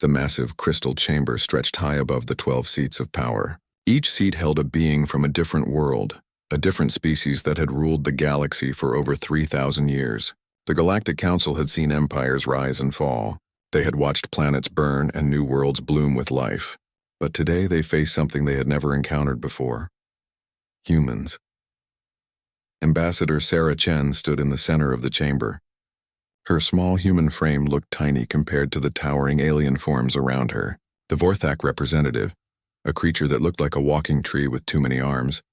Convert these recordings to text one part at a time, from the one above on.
The massive crystal chamber stretched high above the 12 seats of power. Each seat held a being from a different world, a different species that had ruled the galaxy for over 3,000 years. The Galactic Council had seen empires rise and fall. They had watched planets burn and new worlds bloom with life. But today they faced something they had never encountered before. Humans. Ambassador Sarah Chen stood in the center of the chamber. Her small human frame looked tiny compared to the towering alien forms around her. The Vorthak representative, a creature that looked like a walking tree with too many arms,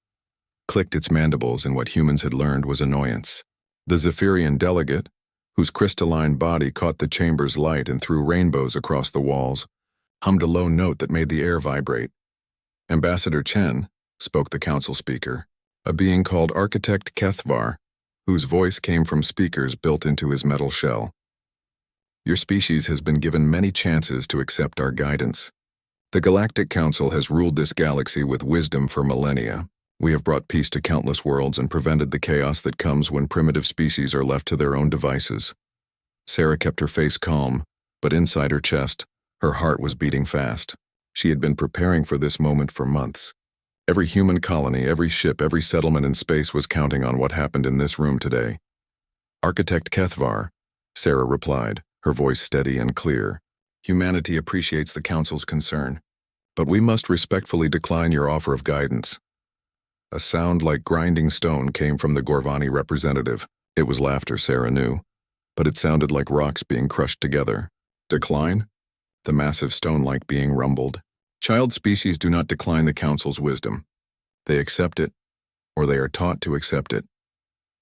clicked its mandibles in what humans had learned was annoyance. The Zephyrian delegate, whose crystalline body caught the chamber's light and threw rainbows across the walls, hummed a low note that made the air vibrate. Ambassador Chen, spoke the council speaker, a being called Architect Kethvar, whose voice came from speakers built into his metal shell. Your species has been given many chances to accept our guidance. The Galactic Council has ruled this galaxy with wisdom for millennia. We have brought peace to countless worlds and prevented the chaos that comes when primitive species are left to their own devices. Sarah kept her face calm, but inside her chest, her heart was beating fast. She had been preparing for this moment for months. Every human colony, every ship, every settlement in space was counting on what happened in this room today. Architect Kethvar, Sarah replied, her voice steady and clear. Humanity appreciates the Council's concern, but we must respectfully decline your offer of guidance. A sound like grinding stone came from the Gorvani representative. It was laughter, Sarah knew, but it sounded like rocks being crushed together. Decline? The massive stone-like being rumbled. Child species do not decline the Council's wisdom. They accept it, or they are taught to accept it.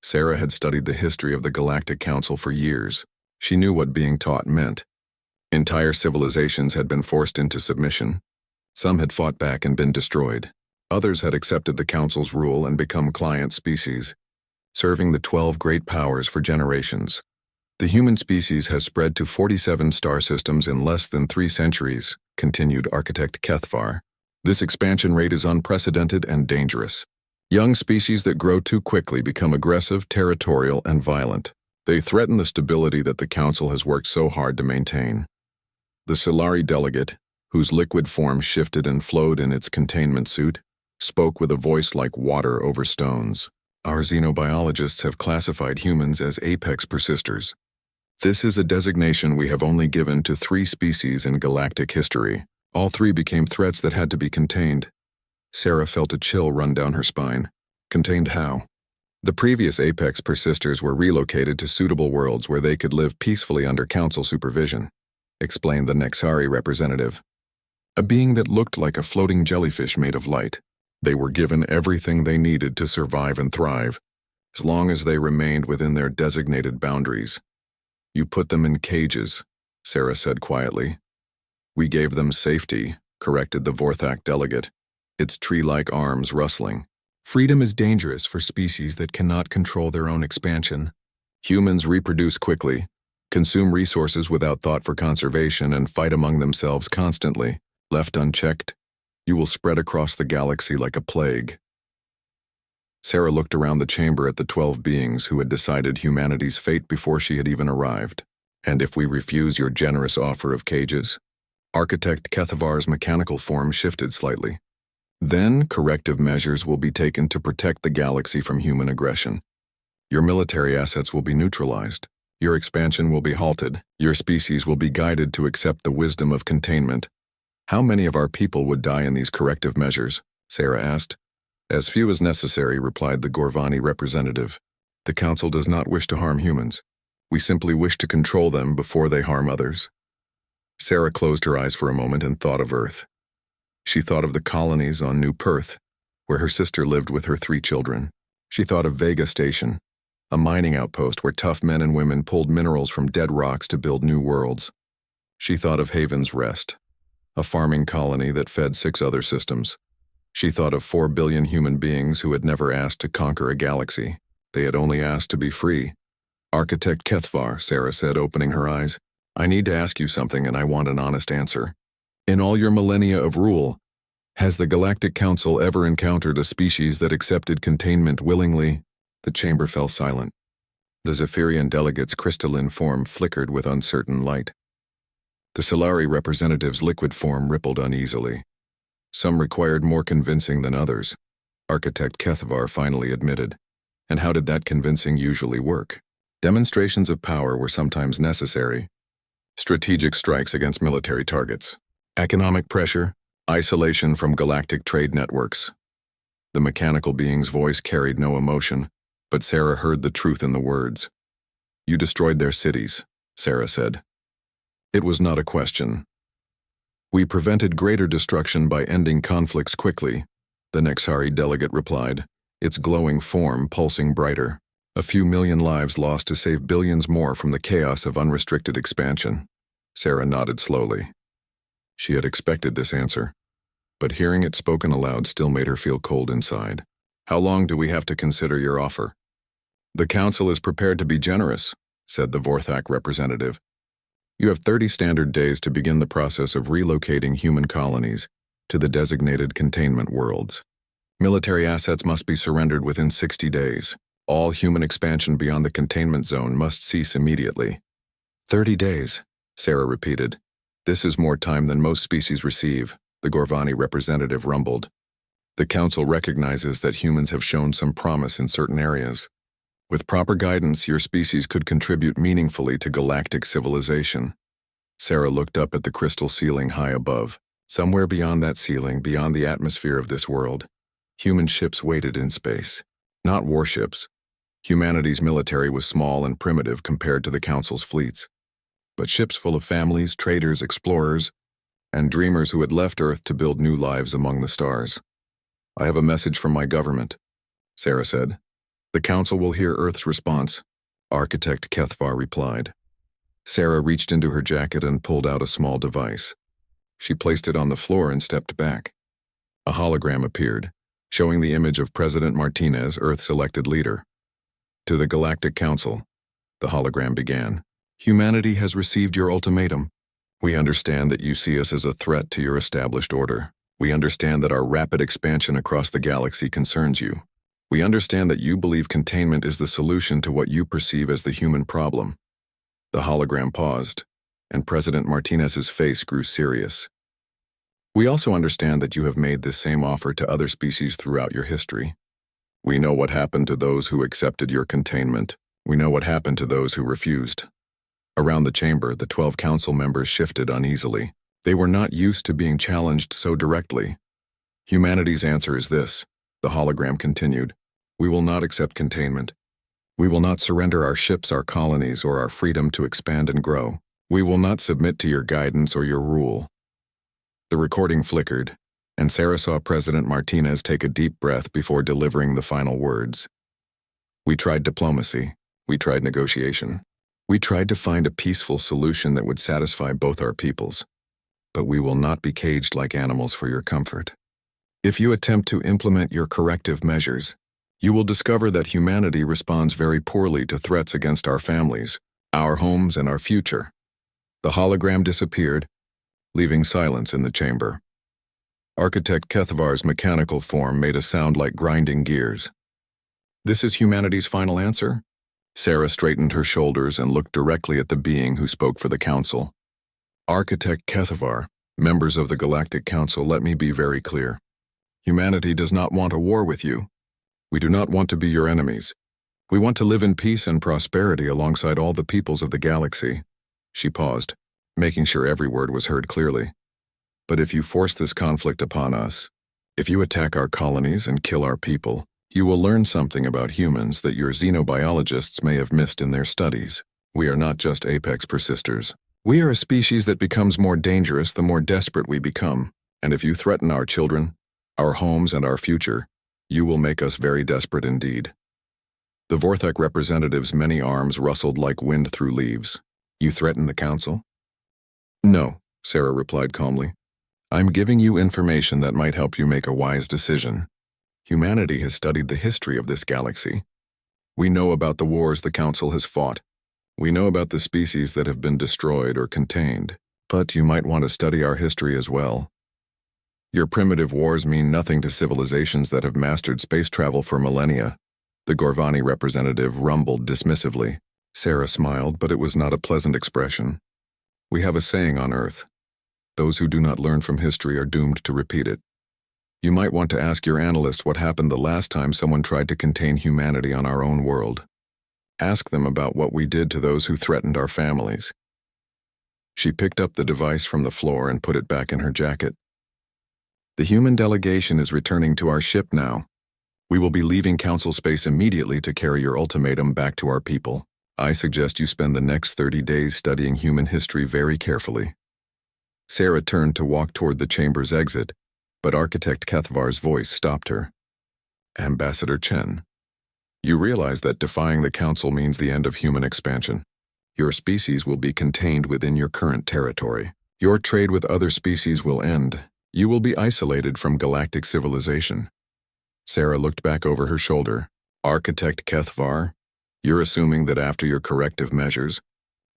Sarah had studied the history of the Galactic Council for years. She knew what being taught meant. Entire civilizations had been forced into submission. Some had fought back and been destroyed. Others had accepted the Council's rule and become client species, serving the 12 great powers for generations. The human species has spread to 47 star systems in less than 3 centuries, continued Architect Kethvar. This expansion rate is unprecedented and dangerous. Young species that grow too quickly become aggressive, territorial, and violent. They threaten the stability that the Council has worked so hard to maintain. The Solari delegate, whose liquid form shifted and flowed in its containment suit, spoke with a voice like water over stones. Our xenobiologists have classified humans as apex persisters. This is a designation we have only given to 3 species in galactic history. All 3 became threats that had to be contained. Sarah felt a chill run down her spine. Contained how? The previous apex persisters were relocated to suitable worlds where they could live peacefully under Council supervision, explained the Nexari representative. A being that looked like a floating jellyfish made of light. They were given everything they needed to survive and thrive, as long as they remained within their designated boundaries. You put them in cages, Sarah said quietly. We gave them safety, corrected the Vorthak delegate, its tree-like arms rustling. Freedom is dangerous for species that cannot control their own expansion. Humans reproduce quickly, consume resources without thought for conservation, and fight among themselves constantly. Left unchecked, you will spread across the galaxy like a plague. Sarah looked around the chamber at the 12 beings who had decided humanity's fate before she had even arrived. And if we refuse your generous offer of cages? Architect Kethavar's mechanical form shifted slightly. Then corrective measures will be taken to protect the galaxy from human aggression. Your military assets will be neutralized. Your expansion will be halted. Your species will be guided to accept the wisdom of containment. How many of our people would die in these corrective measures? Sarah asked. As few as necessary, replied the Gorvani representative. The Council does not wish to harm humans. We simply wish to control them before they harm others. Sarah closed her eyes for a moment and thought of Earth. She thought of the colonies on New Perth, where her sister lived with her 3 children. She thought of Vega Station, a mining outpost where tough men and women pulled minerals from dead rocks to build new worlds. She thought of Haven's Rest, a farming colony that fed 6 other systems. She thought of 4 billion human beings who had never asked to conquer a galaxy. They had only asked to be free. Architect Kethvar, Sarah said, opening her eyes. I need to ask you something, and I want an honest answer. In all your millennia of rule, has the Galactic Council ever encountered a species that accepted containment willingly? The chamber fell silent. The Zephyrian delegate's crystalline form flickered with uncertain light. The Solari representative's liquid form rippled uneasily. Some required more convincing than others, Architect Kethavar finally admitted. And how did that convincing usually work? Demonstrations of power were sometimes necessary. Strategic strikes against military targets. Economic pressure. Isolation from galactic trade networks. The mechanical being's voice carried no emotion, but Sarah heard the truth in the words. You destroyed their cities, Sarah said. It was not a question. We prevented greater destruction by ending conflicts quickly, the Nexari delegate replied, its glowing form pulsing brighter. A few million lives lost to save billions more from the chaos of unrestricted expansion. Sarah nodded slowly. She had expected this answer, but hearing it spoken aloud still made her feel cold inside. How long do we have to consider your offer? The Council is prepared to be generous, said the Vorthak representative. You have 30 standard days to begin the process of relocating human colonies to the designated containment worlds. Military assets must be surrendered within 60 days. All human expansion beyond the containment zone must cease immediately. 30 days, Sarah repeated. This is more time than most species receive, the Gorvani representative rumbled. The Council recognizes that humans have shown some promise in certain areas. With proper guidance, your species could contribute meaningfully to galactic civilization. Sarah looked up at the crystal ceiling high above. Somewhere beyond that ceiling, beyond the atmosphere of this world, human ships waited in space. Not warships. Humanity's military was small and primitive compared to the Council's fleets. But ships full of families, traders, explorers, and dreamers who had left Earth to build new lives among the stars. I have a message from my government, Sarah said. The Council will hear Earth's response, Architect Kethvar replied. Sarah reached into her jacket and pulled out a small device. She placed it on the floor and stepped back. A hologram appeared, showing the image of President Martinez, Earth's elected leader. To the Galactic Council, the hologram began. Humanity has received your ultimatum. We understand that you see us as a threat to your established order. We understand that our rapid expansion across the galaxy concerns you. We understand that you believe containment is the solution to what you perceive as the human problem. The hologram paused, and President Martinez's face grew serious. We also understand that you have made this same offer to other species throughout your history. We know what happened to those who accepted your containment. We know what happened to those who refused. Around the chamber, the 12 council members shifted uneasily. They were not used to being challenged so directly. Humanity's answer is this, the hologram continued. We will not accept containment. We will not surrender our ships, our colonies, or our freedom to expand and grow. We will not submit to your guidance or your rule. The recording flickered, and Sarah saw President Martinez take a deep breath before delivering the final words. We tried diplomacy. We tried negotiation. We tried to find a peaceful solution that would satisfy both our peoples. But we will not be caged like animals for your comfort. If you attempt to implement your corrective measures, you will discover that humanity responds very poorly to threats against our families, our homes, and our future. The hologram disappeared, leaving silence in the chamber. Architect Kethavar's mechanical form made a sound like grinding gears. This is humanity's final answer? Sarah straightened her shoulders and looked directly at the being who spoke for the Council. Architect Kethavar, members of the Galactic Council, let me be very clear. Humanity does not want a war with you. We do not want to be your enemies. We want to live in peace and prosperity alongside all the peoples of the galaxy. She paused, making sure every word was heard clearly. But if you force this conflict upon us, if you attack our colonies and kill our people, you will learn something about humans that your xenobiologists may have missed in their studies. We are not just apex persisters. We are a species that becomes more dangerous the more desperate we become. And if you threaten our children, our homes, and our future, you will make us very desperate indeed. The Vorthak representative's many arms rustled like wind through leaves. You threaten the Council? No, Sarah replied calmly. I'm giving you information that might help you make a wise decision. Humanity has studied the history of this galaxy. We know about the wars the Council has fought. We know about the species that have been destroyed or contained. But you might want to study our history as well. Your primitive wars mean nothing to civilizations that have mastered space travel for millennia. The Gorvani representative rumbled dismissively. Sarah smiled, but it was not a pleasant expression. We have a saying on Earth: those who do not learn from history are doomed to repeat it. You might want to ask your analyst what happened the last time someone tried to contain humanity on our own world. Ask them about what we did to those who threatened our families. She picked up the device from the floor and put it back in her jacket. The human delegation is returning to our ship now. We will be leaving Council space immediately to carry your ultimatum back to our people. I suggest you spend the next 30 days studying human history very carefully. Sarah turned to walk toward the chamber's exit, but Architect Kethvar's voice stopped her. Ambassador Chen, you realize that defying the Council means the end of human expansion. Your species will be contained within your current territory. Your trade with other species will end. You will be isolated from galactic civilization. Sarah looked back over her shoulder. Architect Kethvar, you're assuming that after your corrective measures,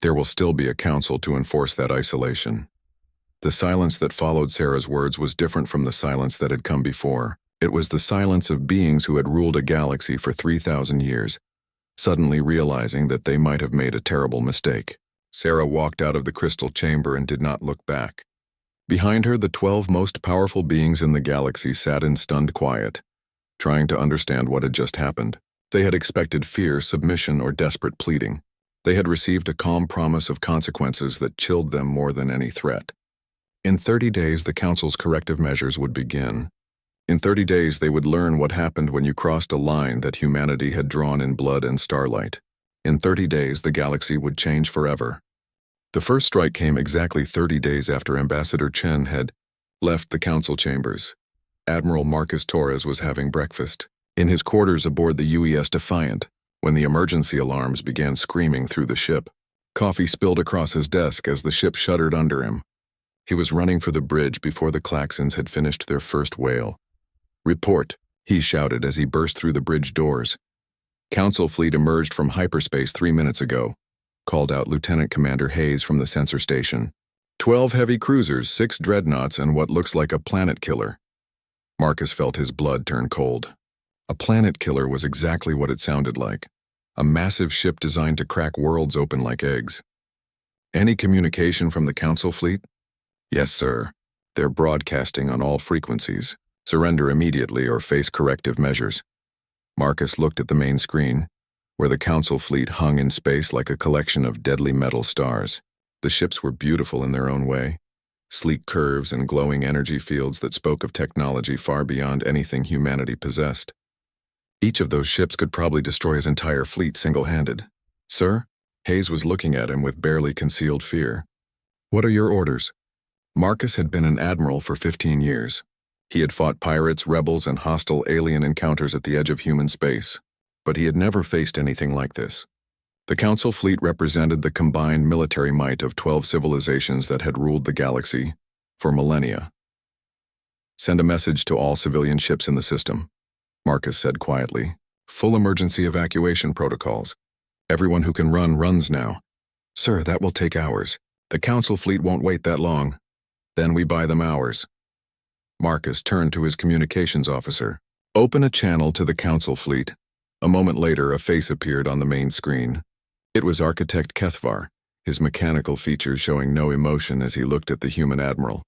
there will still be a council to enforce that isolation. The silence that followed Sarah's words was different from the silence that had come before. It was the silence of beings who had ruled a galaxy for 3,000 years, suddenly realizing that they might have made a terrible mistake. Sarah walked out of the crystal chamber and did not look back. Behind her, the 12 most powerful beings in the galaxy sat in stunned quiet, trying to understand what had just happened. They had expected fear, submission, or desperate pleading. They had received a calm promise of consequences that chilled them more than any threat. In 30 days, the Council's corrective measures would begin. In 30 days, they would learn what happened when you crossed a line that humanity had drawn in blood and starlight. In 30 days, the galaxy would change forever. The first strike came exactly 30 days after Ambassador Chen had left the Council chambers. Admiral Marcus Torres was having breakfast in his quarters aboard the UES Defiant when the emergency alarms began screaming through the ship. Coffee spilled across his desk as the ship shuddered under him. He was running for the bridge before the klaxons had finished their first wail. "Report," he shouted as he burst through the bridge doors. "Council fleet emerged from hyperspace 3 minutes ago," called out Lieutenant Commander Hayes from the sensor station. 12 heavy cruisers, 6 dreadnoughts, and what looks like a planet killer. Marcus felt his blood turn cold. A planet killer was exactly what it sounded like. A massive ship designed to crack worlds open like eggs. "Any communication from the Council fleet?" "Yes, sir. They're broadcasting on all frequencies. Surrender immediately or face corrective measures." Marcus looked at the main screen, where the Council fleet hung in space like a collection of deadly metal stars. The ships were beautiful in their own way, sleek curves and glowing energy fields that spoke of technology far beyond anything humanity possessed. Each of those ships could probably destroy his entire fleet single-handed. "Sir?" Hayes was looking at him with barely concealed fear. "What are your orders?" Marcus had been an admiral for 15 years. He had fought pirates, rebels, and hostile alien encounters at the edge of human space, but he had never faced anything like this. The Council fleet represented the combined military might of 12 civilizations that had ruled the galaxy for millennia. "Send a message to all civilian ships in the system," Marcus said quietly. "Full emergency evacuation protocols. Everyone who can run runs now." "Sir, that will take hours. The Council fleet won't wait that long. Then we buy them hours." Marcus turned to his communications officer. "Open a channel to the Council fleet." A moment later, a face appeared on the main screen. It was Architect Kethvar, his mechanical features showing no emotion as he looked at the human admiral.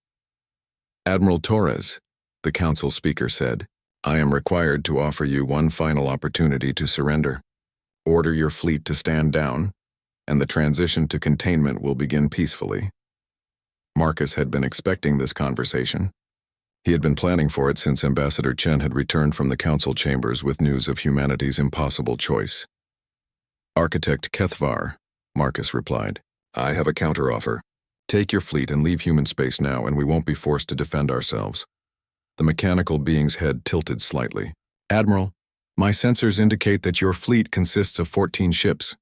"Admiral Torres," the Council speaker said, "I am required to offer you one final opportunity to surrender. Order your fleet to stand down, and the transition to containment will begin peacefully." Marcus had been expecting this conversation. He had been planning for it since Ambassador Chen had returned from the Council chambers with news of humanity's impossible choice. "Architect Kethvar," Marcus replied, "I have a counteroffer. Take your fleet and leave human space now, and we won't be forced to defend ourselves." The mechanical being's head tilted slightly. "Admiral, my sensors indicate that your fleet consists of 14 ships.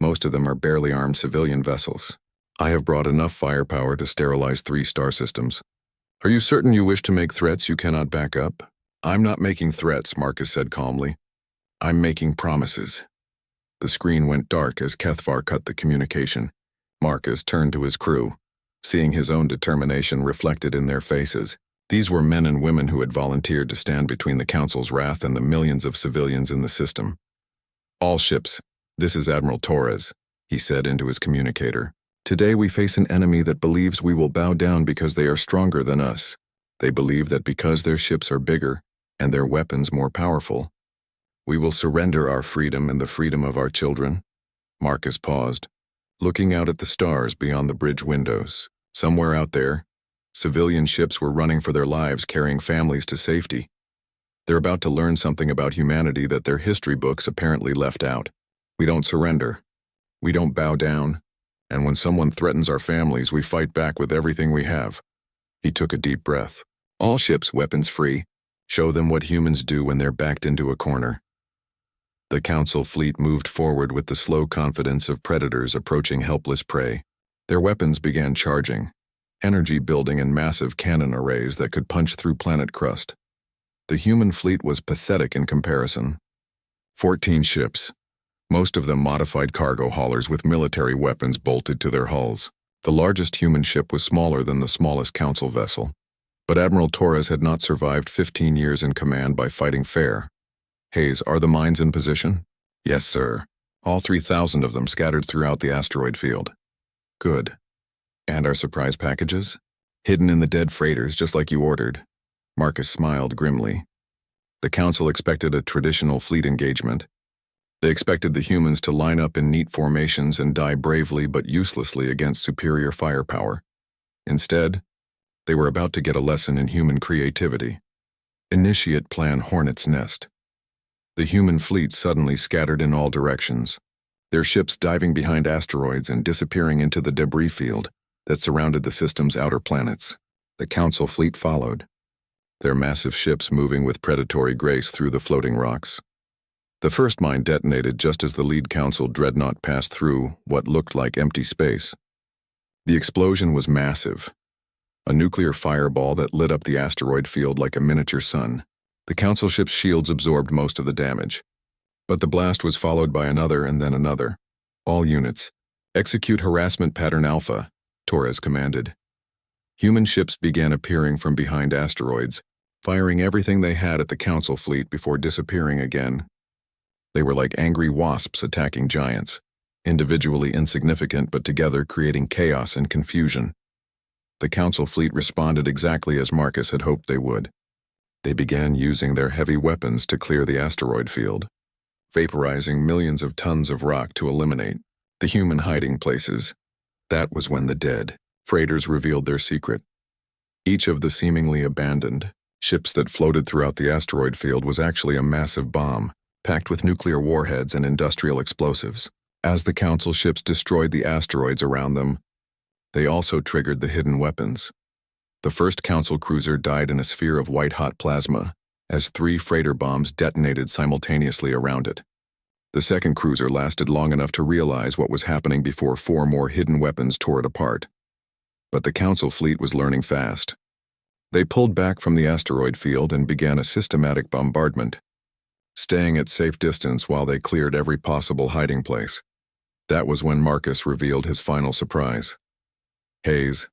Most of them are barely armed civilian vessels. I have brought enough firepower to sterilize 3 star systems. Are you certain you wish to make threats you cannot back up?" "I'm not making threats," Marcus said calmly. "I'm making promises." The screen went dark as Kethvar cut the communication. Marcus turned to his crew, seeing his own determination reflected in their faces. These were men and women who had volunteered to stand between the Council's wrath and the millions of civilians in the system. "All ships, this is Admiral Torres," he said into his communicator. Today we face an enemy that believes we will bow down because they are stronger than us. They believe that because their ships are bigger and their weapons more powerful, we will surrender our freedom and the freedom of our children. Marcus paused, looking out at the stars beyond the bridge windows. Somewhere out there, civilian ships were running for their lives, carrying families to safety. They're about to learn something about humanity that their history books apparently left out. We don't surrender. We don't bow down. And when someone threatens our families, we fight back with everything we have. He took a deep breath. All ships weapons free. Show them what humans do when they're backed into a corner. The Council fleet moved forward with the slow confidence of predators approaching helpless prey. Their weapons began charging, energy building in massive cannon arrays that could punch through planet crust. The human fleet was pathetic in comparison. 14 ships, most of them modified cargo haulers with military weapons bolted to their hulls. The largest human ship was smaller than the smallest Council vessel. But Admiral Torres had not survived 15 years in command by fighting fair. Hayes, are the mines in position? Yes, sir. All 3,000 of them scattered throughout the asteroid field. Good. And our surprise packages? Hidden in the dead freighters, just like you ordered. Marcus smiled grimly. The Council expected a traditional fleet engagement. They expected the humans to line up in neat formations and die bravely but uselessly against superior firepower. Instead, they were about to get a lesson in human creativity. Initiate Plan Hornet's Nest. The human fleet suddenly scattered in all directions, their ships diving behind asteroids and disappearing into the debris field that surrounded the system's outer planets. The Council fleet followed, their massive ships moving with predatory grace through the floating rocks. The first mine detonated just as the lead Council dreadnought passed through what looked like empty space. The explosion was massive, a nuclear fireball that lit up the asteroid field like a miniature sun. The Council ship's shields absorbed most of the damage, but the blast was followed by another and then another. All units, execute harassment pattern Alpha, Torres commanded. Human ships began appearing from behind asteroids, firing everything they had at the Council fleet before disappearing again. They were like angry wasps attacking giants, individually insignificant but together creating chaos and confusion. The Council fleet responded exactly as Marcus had hoped they would. They began using their heavy weapons to clear the asteroid field, vaporizing millions of tons of rock to eliminate the human hiding places. That was when the dead freighters revealed their secret. Each of the seemingly abandoned ships that floated throughout the asteroid field was actually a massive bomb, packed with nuclear warheads and industrial explosives. As the Council ships destroyed the asteroids around them, they also triggered the hidden weapons. The first Council cruiser died in a sphere of white-hot plasma, as 3 freighter bombs detonated simultaneously around it. The second cruiser lasted long enough to realize what was happening before 4 more hidden weapons tore it apart. But the Council fleet was learning fast. They pulled back from the asteroid field and began a systematic bombardment, staying at safe distance while they cleared every possible hiding place. That was when Marcus revealed his final surprise. Hayes,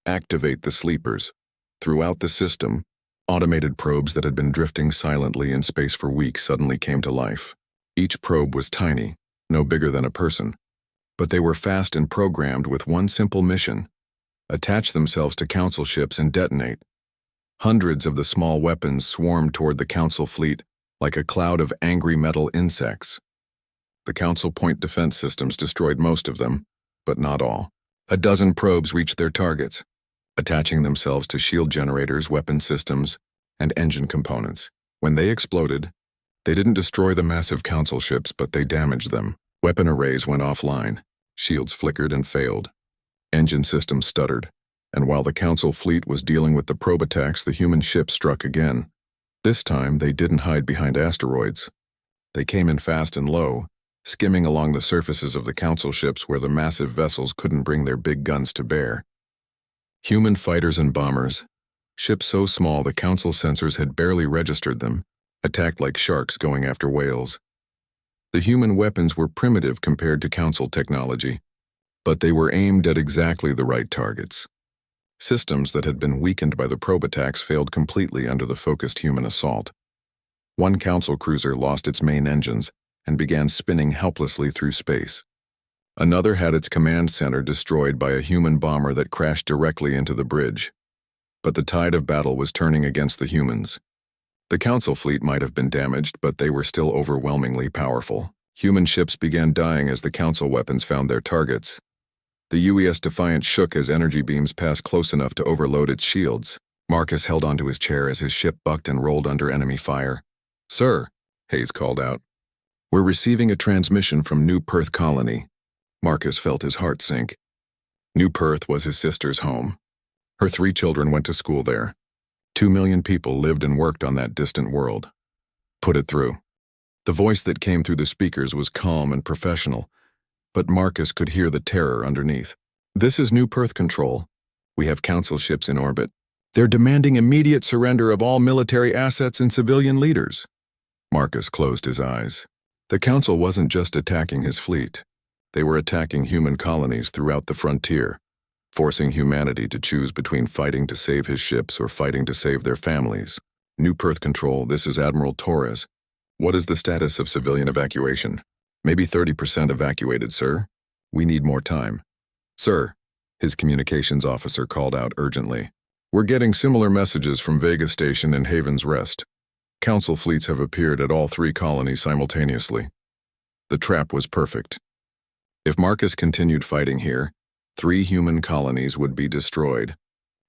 activate the sleepers. Throughout the system, automated probes that had been drifting silently in space for weeks suddenly came to life. Each probe was tiny, no bigger than a person, but they were fast and programmed with one simple mission: attach themselves to Council ships and detonate. Hundreds of the small weapons swarmed toward the Council fleet like a cloud of angry metal insects. The Council point defense systems destroyed most of them, but not all. A dozen probes reached their targets, attaching themselves to shield generators, weapon systems, and engine components. When they exploded, they didn't destroy the massive Council ships, but they damaged them. Weapon arrays went offline, shields flickered and failed, engine systems stuttered, and while the Council fleet was dealing with the probe attacks, the human ships struck again. This time, they didn't hide behind asteroids. They came in fast and low, skimming along the surfaces of the Council ships where the massive vessels couldn't bring their big guns to bear. Human fighters and bombers, ships so small the Council sensors had barely registered them, attacked like sharks going after whales. The human weapons were primitive compared to Council technology, but they were aimed at exactly the right targets. Systems that had been weakened by the probe attacks failed completely under the focused human assault. One Council cruiser lost its main engines and began spinning helplessly through space. Another had its command center destroyed by a human bomber that crashed directly into the bridge. But the tide of battle was turning against the humans. The Council fleet might have been damaged, but they were still overwhelmingly powerful. Human ships began dying as the Council weapons found their targets. The UES Defiant shook as energy beams passed close enough to overload its shields. Marcus held onto his chair as his ship bucked and rolled under enemy fire. "Sir," Hayes called out. "We're receiving a transmission from New Perth Colony." Marcus felt his heart sink. New Perth was his sister's home. Her 3 children went to school there. 2 million people lived and worked on that distant world. "Put it through." The voice that came through the speakers was calm and professional, but Marcus could hear the terror underneath. "This is New Perth Control. We have Council ships in orbit. They're demanding immediate surrender of all military assets and civilian leaders." Marcus closed his eyes. The Council wasn't just attacking his fleet. They were attacking human colonies throughout the frontier, forcing humanity to choose between fighting to save his ships or fighting to save their families. "New Perth Control, this is Admiral Torres. What is the status of civilian evacuation?" "Maybe 30% evacuated, sir. We need more time." "Sir," his communications officer called out urgently. "We're getting similar messages from Vega Station and Haven's Rest. Council fleets have appeared at all 3 colonies simultaneously." The trap was perfect. If Marcus continued fighting here, 3 human colonies would be destroyed.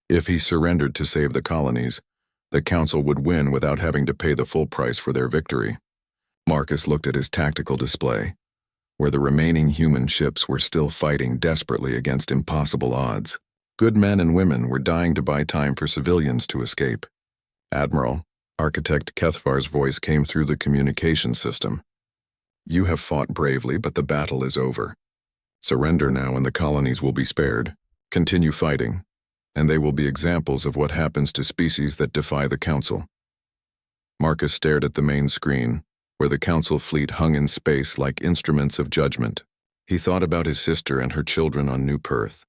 If he surrendered to save the colonies, the Council would win without having to pay the full price for their victory. Marcus looked at his tactical display, where the remaining human ships were still fighting desperately against impossible odds. Good men and women were dying to buy time for civilians to escape. "Admiral," Architect Kethvar's voice came through the communication system. "You have fought bravely, but the battle is over. Surrender now and the colonies will be spared. Continue fighting, and they will be examples of what happens to species that defy the Council." Marcus stared at the main screen, where the Council fleet hung in space like instruments of judgment. He thought about his sister and her children on New Perth.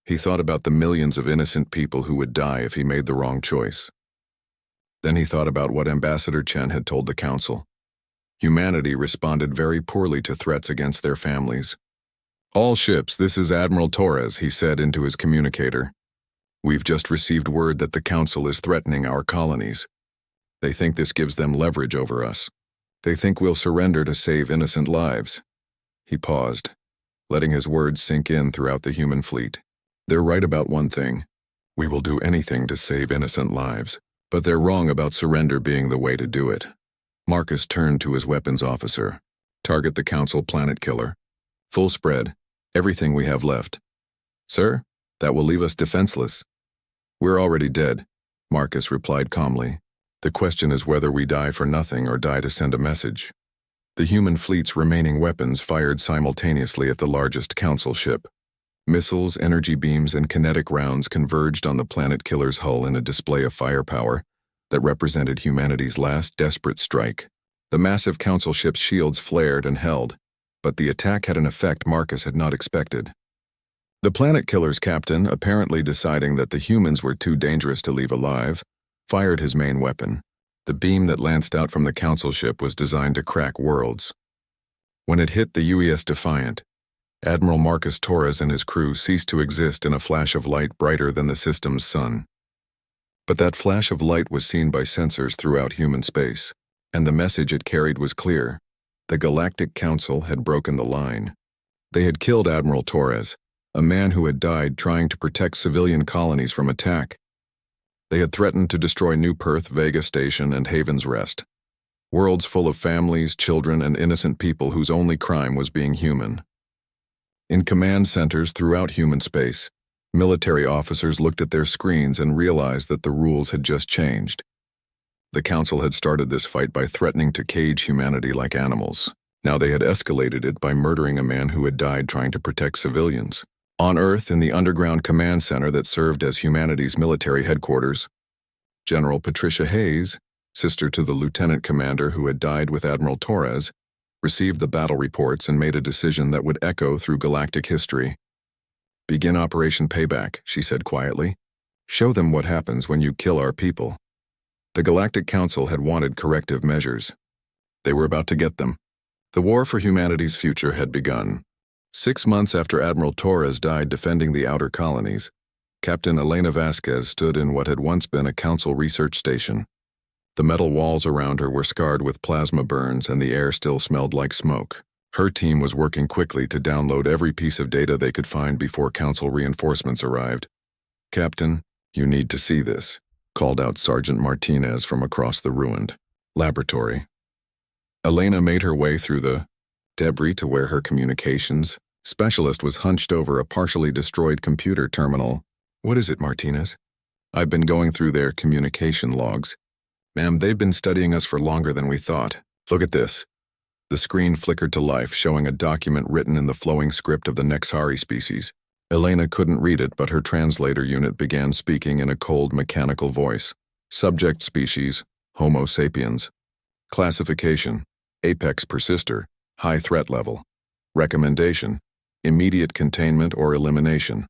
He thought about the millions of innocent people who would die if he made the wrong choice. Then he thought about what Ambassador Chen had told the Council. Humanity responded very poorly to threats against their families. "All ships, this is Admiral Torres," he said into his communicator. "We've just received word that the Council is threatening our colonies. They think this gives them leverage over us. They think we'll surrender to save innocent lives." He paused, letting his words sink in throughout the human fleet. "They're right about one thing. We will do anything to save innocent lives. But they're wrong about surrender being the way to do it." Marcus turned to his weapons officer. "Target the Council planet killer. Full spread. Everything we have left." "Sir, that will leave us defenseless." "We're already dead," Marcus replied calmly. "The question is whether we die for nothing or die to send a message." The human fleet's remaining weapons fired simultaneously at the largest Council ship. Missiles, energy beams, and kinetic rounds converged on the planet killer's hull in a display of firepower that represented humanity's last desperate strike. The massive Council ship's shields flared and held, but the attack had an effect Marcus had not expected. The planet killer's captain, apparently deciding that the humans were too dangerous to leave alive, fired his main weapon. The beam that lanced out from the Council ship was designed to crack worlds. When it hit the UES Defiant, Admiral Marcus Torres and his crew ceased to exist in a flash of light brighter than the system's sun. But that flash of light was seen by sensors throughout human space, and the message it carried was clear. The Galactic Council had broken the line. They had killed Admiral Torres, a man who had died trying to protect civilian colonies from attack. They had threatened to destroy New Perth, Vega Station, and Haven's Rest. Worlds full of families, children, and innocent people whose only crime was being human. In command centers throughout human space, military officers looked at their screens and realized that the rules had just changed. The Council had started this fight by threatening to cage humanity like animals. Now they had escalated it by murdering a man who had died trying to protect civilians. On Earth, in the underground command center that served as humanity's military headquarters, General Patricia Hayes, sister to the lieutenant commander who had died with Admiral Torres, received the battle reports and made a decision that would echo through galactic history. "Begin Operation Payback," she said quietly. "Show them what happens when you kill our people." The Galactic Council had wanted corrective measures. They were about to get them. The war for humanity's future had begun. 6 months after Admiral Torres died defending the outer colonies, Captain Elena Vasquez stood in what had once been a council research station. The metal walls around her were scarred with plasma burns and the air still smelled like smoke. Her team was working quickly to download every piece of data they could find before council reinforcements arrived. "Captain, you need to see this," called out Sergeant Martinez from across the ruined laboratory. Elena made her way through the debris to where her communications specialist was hunched over a partially destroyed computer terminal. "What is it, Martinez?" "I've been going through their communication logs. Ma'am, they've been studying us for longer than we thought. Look at this." The screen flickered to life, showing a document written in the flowing script of the Nexari species. Elena couldn't read it, but her translator unit began speaking in a cold, mechanical voice. Subject species, Homo sapiens. Classification, Apex persister, high threat level. Recommendation, immediate containment or elimination.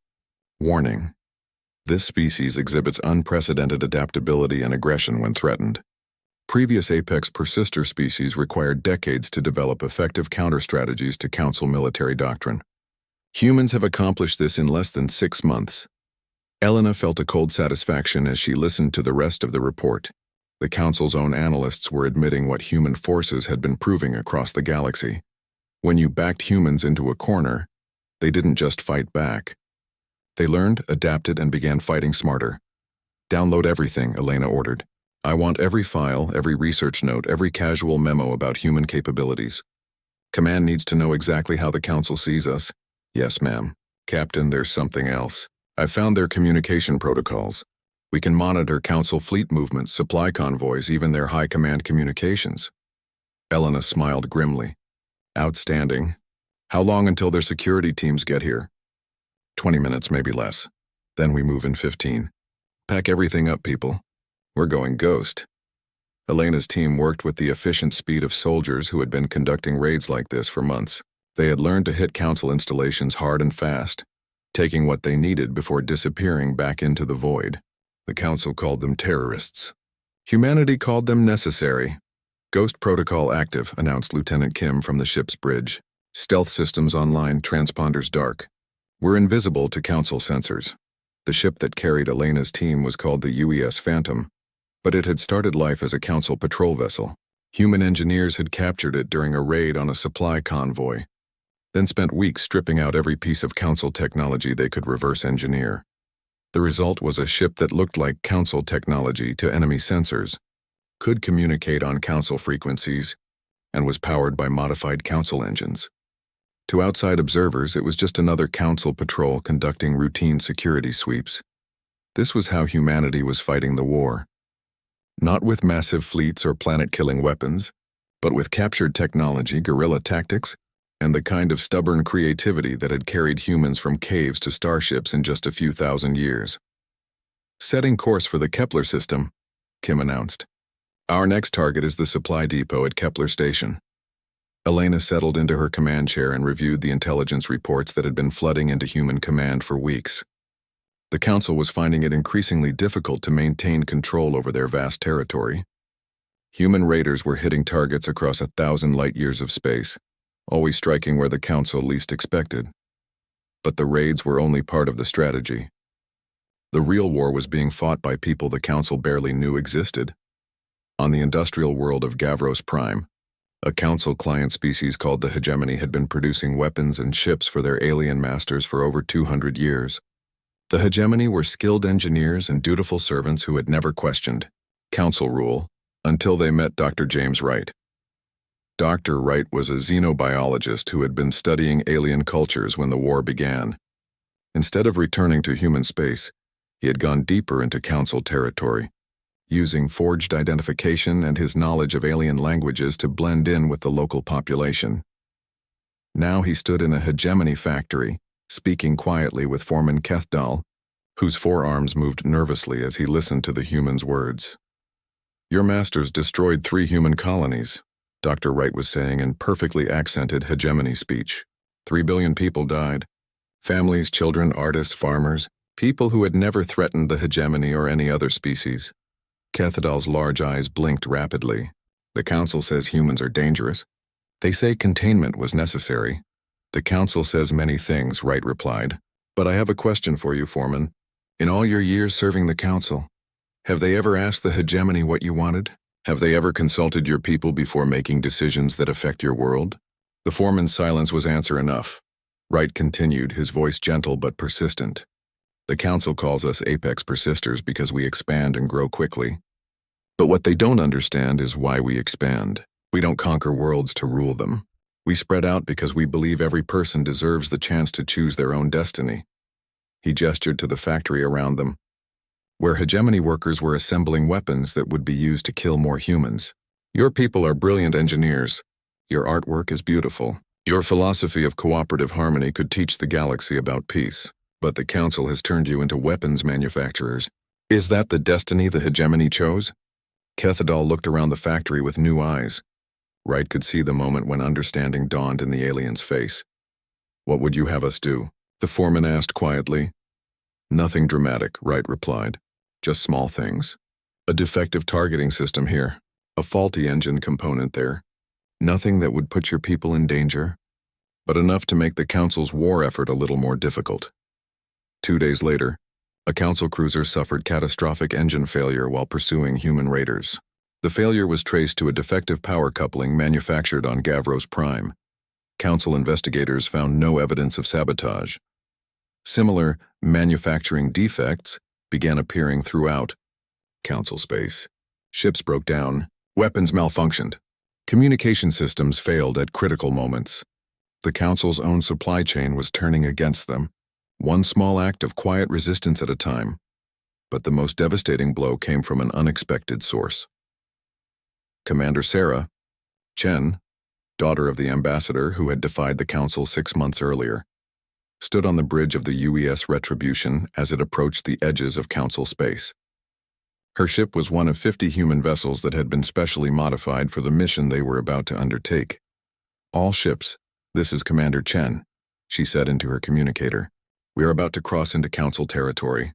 Warning. This species exhibits unprecedented adaptability and aggression when threatened. Previous Apex persister species required decades to develop effective counter-strategies to Council military doctrine. Humans have accomplished this in less than 6 months. Elena felt a cold satisfaction as she listened to the rest of the report. The Council's own analysts were admitting what human forces had been proving across the galaxy. When you backed humans into a corner, they didn't just fight back. They learned, adapted, and began fighting smarter. "Download everything," Elena ordered. "I want every file, every research note, every casual memo about human capabilities. Command needs to know exactly how the Council sees us." "Yes, ma'am." "Captain, there's something else. I've found their communication protocols. We can monitor Council fleet movements, supply convoys, even their high command communications." Elena smiled grimly. "Outstanding. How long until their security teams get here?" 20 minutes, maybe less. Then we move in 15. Pack everything up, people. We're going ghost. Elena's team worked with the efficient speed of soldiers who had been conducting raids like this for months. They had learned to hit Council installations hard and fast, taking what they needed before disappearing back into the void. The Council called them terrorists. Humanity called them necessary. "Ghost protocol active," announced Lieutenant Kim from the ship's bridge. "Stealth systems online, transponders dark. We're invisible to Council sensors." The ship that carried Elena's team was called the UES Phantom, but it had started life as a Council patrol vessel. Human engineers had captured it during a raid on a supply convoy, then spent weeks stripping out every piece of Council technology they could reverse engineer. The result was a ship that looked like Council technology to enemy sensors, could communicate on Council frequencies, and was powered by modified Council engines. To outside observers, it was just another Council patrol conducting routine security sweeps. This was how humanity was fighting the war. Not with massive fleets or planet-killing weapons, but with captured technology, guerrilla tactics, and the kind of stubborn creativity that had carried humans from caves to starships in just a few thousand years. "Setting course for the Kepler system," Kim announced. "Our next target is the supply depot at Kepler Station." Elena settled into her command chair and reviewed the intelligence reports that had been flooding into human command for weeks. The Council was finding it increasingly difficult to maintain control over their vast territory. Human raiders were hitting targets across 1,000 light-years of space, always striking where the Council least expected. But the raids were only part of the strategy. The real war was being fought by people the Council barely knew existed. On the industrial world of Gavros Prime, a Council client species called the Hegemony had been producing weapons and ships for their alien masters for over 200 years. The Hegemony were skilled engineers and dutiful servants who had never questioned Council rule until they met Dr. James Wright. Dr. Wright was a xenobiologist who had been studying alien cultures when the war began. Instead of returning to human space, he had gone deeper into Council territory, using forged identification and his knowledge of alien languages to blend in with the local population. Now he stood in a Hegemony factory, speaking quietly with Foreman Kethdal, whose forearms moved nervously as he listened to the human's words. "Your masters destroyed 3 human colonies," Dr. Wright was saying in perfectly accented Hegemony speech. 3 billion people died. Families, children, artists, farmers, people who had never threatened the Hegemony or any other species. Kethdal's large eyes blinked rapidly. "The Council says humans are dangerous. They say containment was necessary. The Council says many things, Wright replied. But I have a question for you, Foreman. In all your years serving the Council, have they ever asked the hegemony what you wanted? Have they ever consulted your people before making decisions that affect your world? The Foreman's silence was answer enough. Wright continued, his voice gentle but persistent. The Council calls us apex persisters because we expand and grow quickly. But what they don't understand is why we expand. We don't conquer worlds to rule them. We spread out because we believe every person deserves the chance to choose their own destiny. He gestured to the factory around them, where hegemony workers were assembling weapons that would be used to kill more humans. Your people are brilliant engineers. Your artwork is beautiful. Your philosophy of cooperative harmony could teach the galaxy about peace. But the Council has turned you into weapons manufacturers. Is that the destiny the hegemony chose? Kethadal looked around the factory with new eyes. Wright could see the moment when understanding dawned in the alien's face. What would you have us do? The Foreman asked quietly. Nothing dramatic, Wright replied. Just small things. A defective targeting system here. A faulty engine component there. Nothing that would put your people in danger, but enough to make the Council's war effort a little more difficult. 2 days later, a Council cruiser suffered catastrophic engine failure while pursuing human raiders. The failure was traced to a defective power coupling manufactured on Gavros Prime. Council investigators found no evidence of sabotage. Similar manufacturing defects began appearing throughout Council space. Ships broke down, weapons malfunctioned, communication systems failed at critical moments. The Council's own supply chain was turning against them, one small act of quiet resistance at a time. But the most devastating blow came from an unexpected source. Commander Sarah Chen, daughter of the ambassador who had defied the Council 6 months earlier, stood on the bridge of the UES Retribution as it approached the edges of Council space. Her ship was one of 50 human vessels that had been specially modified for the mission they were about to undertake. All ships, this is Commander Chen, she said into her communicator. We are about to cross into Council territory.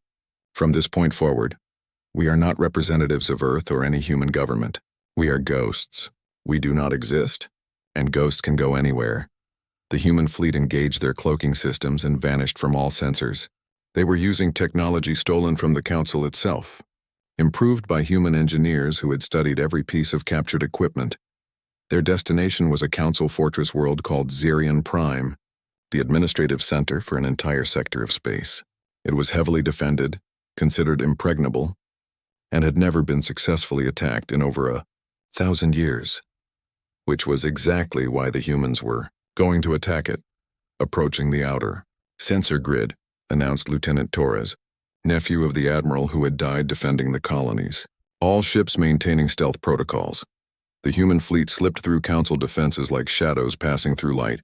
From this point forward, we are not representatives of Earth or any human government. We are ghosts. We do not exist, and ghosts can go anywhere. The human fleet engaged their cloaking systems and vanished from all sensors. They were using technology stolen from the Council itself, improved by human engineers who had studied every piece of captured equipment. Their destination was a Council fortress world called Zerion Prime, the administrative center for an entire sector of space. It was heavily defended, considered impregnable, and had never been successfully attacked in over 1,000 years, which was exactly why the humans were going to attack it. Approaching the outer sensor grid, announced Lieutenant Torres, nephew of the admiral who had died defending the colonies. All ships maintaining stealth protocols. The human fleet slipped through Council defenses like shadows passing through light.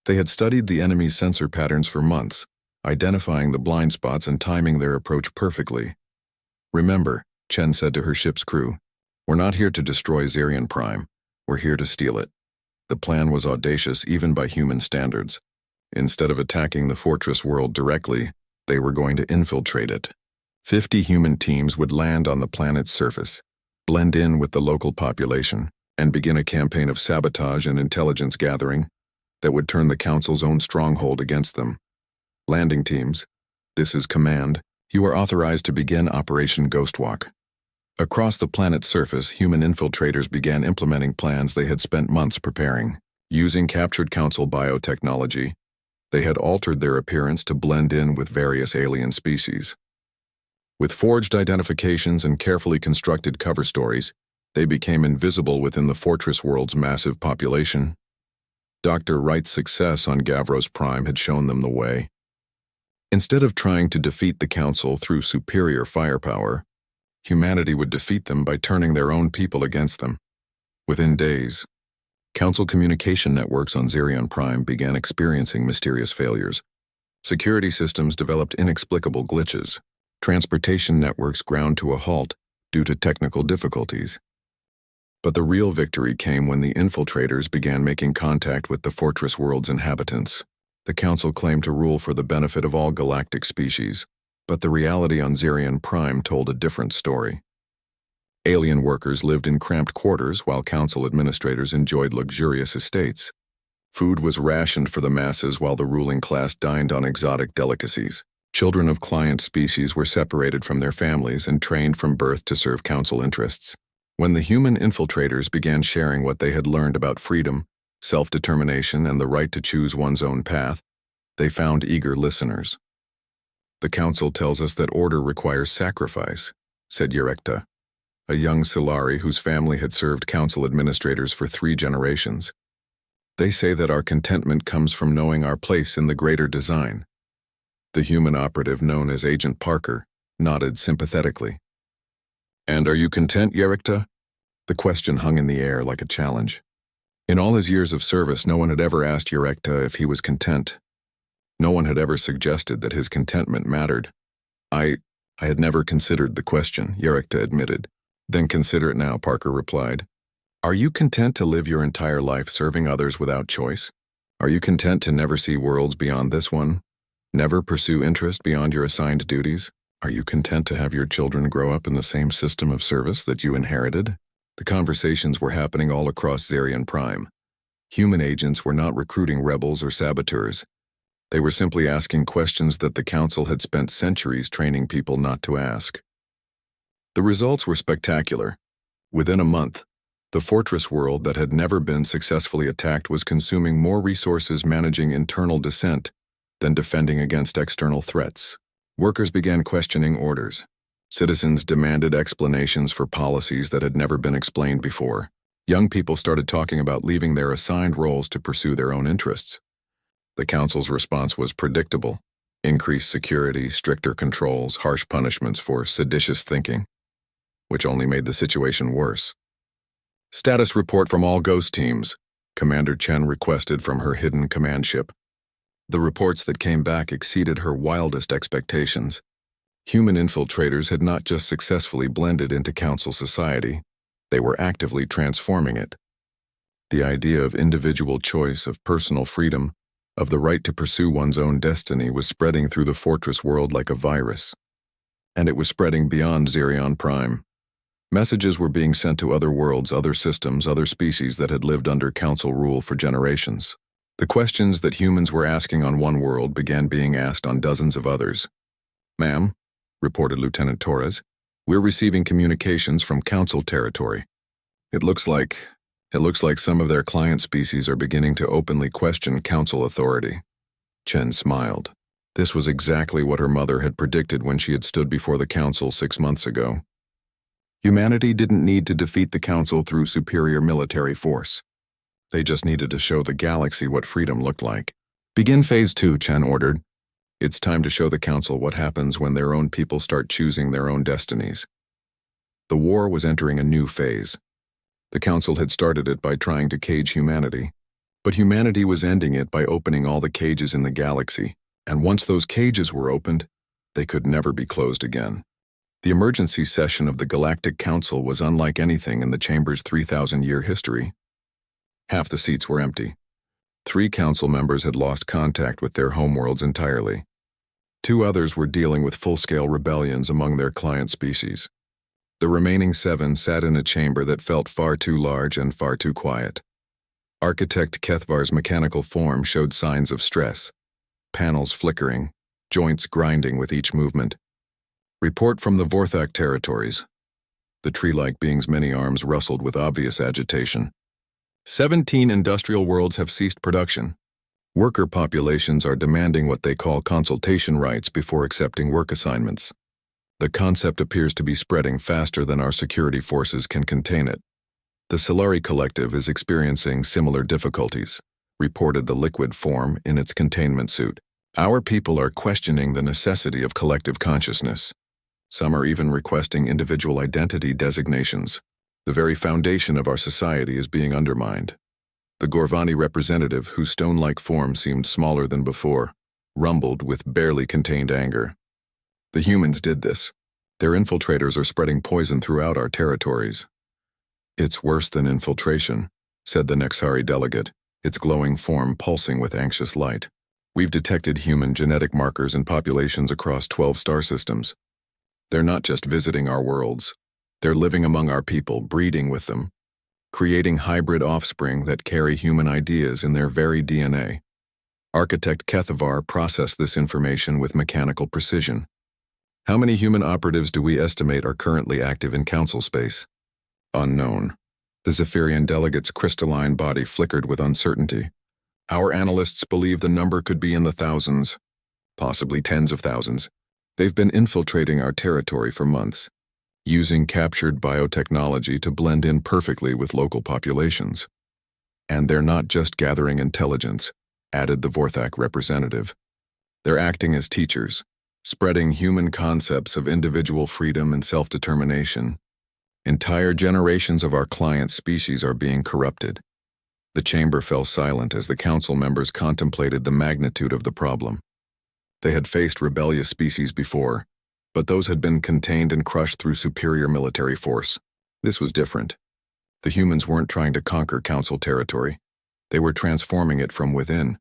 They had studied the enemy's sensor patterns for months, identifying the blind spots and timing their approach perfectly. Remember, Chen said to her ship's crew, we're not here to destroy Zerion Prime, we're here to steal it. The plan was audacious even by human standards. Instead of attacking the fortress world directly, they were going to infiltrate it. 50 human teams would land on the planet's surface, blend in with the local population, and begin a campaign of sabotage and intelligence gathering that would turn the Council's own stronghold against them. Landing teams, this is command. You are authorized to begin Operation Ghostwalk. Across the planet's surface, human infiltrators began implementing plans they had spent months preparing. Using captured Council biotechnology, they had altered their appearance to blend in with various alien species. With forged identifications and carefully constructed cover stories, they became invisible within the fortress world's massive population. Dr. Wright's success on Gavros Prime had shown them the way. Instead of trying to defeat the Council through superior firepower, humanity would defeat them by turning their own people against them. Within days, Council communication networks on Zerion Prime began experiencing mysterious failures. Security systems developed inexplicable glitches. Transportation networks ground to a halt due to technical difficulties. But the real victory came when the infiltrators began making contact with the fortress world's inhabitants. The Council claimed to rule for the benefit of all galactic species, but the reality on Zerion Prime told a different story. Alien workers lived in cramped quarters while Council administrators enjoyed luxurious estates. Food was rationed for the masses while the ruling class dined on exotic delicacies. Children of client species were separated from their families and trained from birth to serve council interests. When the human infiltrators began sharing what they had learned about freedom, self-determination, and the right to choose one's own path, they found eager listeners. "The council tells us that order requires sacrifice," said Yerekta, a young Silari whose family had served council administrators for 3 generations. "They say that our contentment comes from knowing our place in the greater design." The human operative known as Agent Parker nodded sympathetically. "And are you content, Yerekta?" The question hung in the air like a challenge. In all his years of service, no one had ever asked Yerekta if he was content. No one had ever suggested that his contentment mattered. I had never considered the question," Yerekta admitted. "Then consider it now," Parker replied. "Are you content to live your entire life serving others without choice? Are you content to never see worlds beyond this one? Never pursue interest beyond your assigned duties? Are you content to have your children grow up in the same system of service that you inherited?" The conversations were happening all across Zarian Prime. Human agents were not recruiting rebels or saboteurs. They were simply asking questions that the council had spent centuries training people not to ask. The results were spectacular. Within a month, the fortress world that had never been successfully attacked was consuming more resources managing internal dissent than defending against external threats. Workers began questioning orders. Citizens demanded explanations for policies that had never been explained before. Young people started talking about leaving their assigned roles to pursue their own interests. The council's response was predictable: increased security, stricter controls, harsh punishments for seditious thinking, which only made the situation worse. "Status report from all ghost teams," Commander Chen requested from her hidden command ship. The reports that came back exceeded her wildest expectations. Human infiltrators had not just successfully blended into council society, they were actively transforming it. The idea of individual choice, of personal freedom, of the right to pursue one's own destiny was spreading through the fortress world like a virus. And it was spreading beyond Zarion Prime. Messages were being sent to other worlds, other systems, other species that had lived under council rule for generations. The questions that humans were asking on one world began being asked on dozens of others. "Ma'am," reported Lieutenant Torres, "we're receiving communications from council territory. It looks like some of their client species are beginning to openly question council authority." Chen smiled. This was exactly what her mother had predicted when she had stood before the council 6 months ago. Humanity didn't need to defeat the council through superior military force. They just needed to show the galaxy what freedom looked like. "Begin Phase 2, Chen ordered. It's time to show the council what happens when their own people start choosing their own destinies." The war was entering a new phase. The council had started it by trying to cage humanity, but humanity was ending it by opening all the cages in the galaxy, and once those cages were opened, they could never be closed again. The emergency session of the Galactic Council was unlike anything in the Chamber's 3,000-year history. Half the seats were empty. 3 council members had lost contact with their homeworlds entirely. 2 others were dealing with full-scale rebellions among their client species. The remaining 7 sat in a chamber that felt far too large and far too quiet. Architect Kethvar's mechanical form showed signs of stress, panels flickering, joints grinding with each movement. "Report from the Vorthak territories." The tree-like being's many arms rustled with obvious agitation. 17 industrial worlds have ceased production. Worker populations are demanding what they call consultation rights before accepting work assignments. The concept appears to be spreading faster than our security forces can contain it. The Solari Collective is experiencing similar difficulties, reported the liquid form in its containment suit. "Our people are questioning the necessity of collective consciousness. Some are even requesting individual identity designations. The very foundation of our society is being undermined." The Gorvani representative, whose stone-like form seemed smaller than before, rumbled with barely contained anger. "The humans did this. Their infiltrators are spreading poison throughout our territories." "It's worse than infiltration," said the Nexari delegate, its glowing form pulsing with anxious light. "We've detected human genetic markers in populations across 12 star systems. They're not just visiting our worlds. They're living among our people, breeding with them. creating hybrid offspring that carry human ideas in their very DNA. Architect Kethavar processed this information with mechanical precision. How many human operatives do we estimate are currently active in council space? Unknown. The Zephyrian delegate's crystalline body flickered with uncertainty. Our analysts believe the number could be in the thousands, possibly tens of thousands. They've been infiltrating our territory for months, using captured biotechnology to blend in perfectly with local populations. And they're not just gathering intelligence, added the Vorthak representative. They're acting as teachers, spreading human concepts of individual freedom and self-determination. Entire generations of our client species are being corrupted. The chamber fell silent as the council members contemplated the magnitude of the problem. They had faced rebellious species before, but those had been contained and crushed through superior military force. This was different. The humans weren't trying to conquer council territory. They were transforming it from within.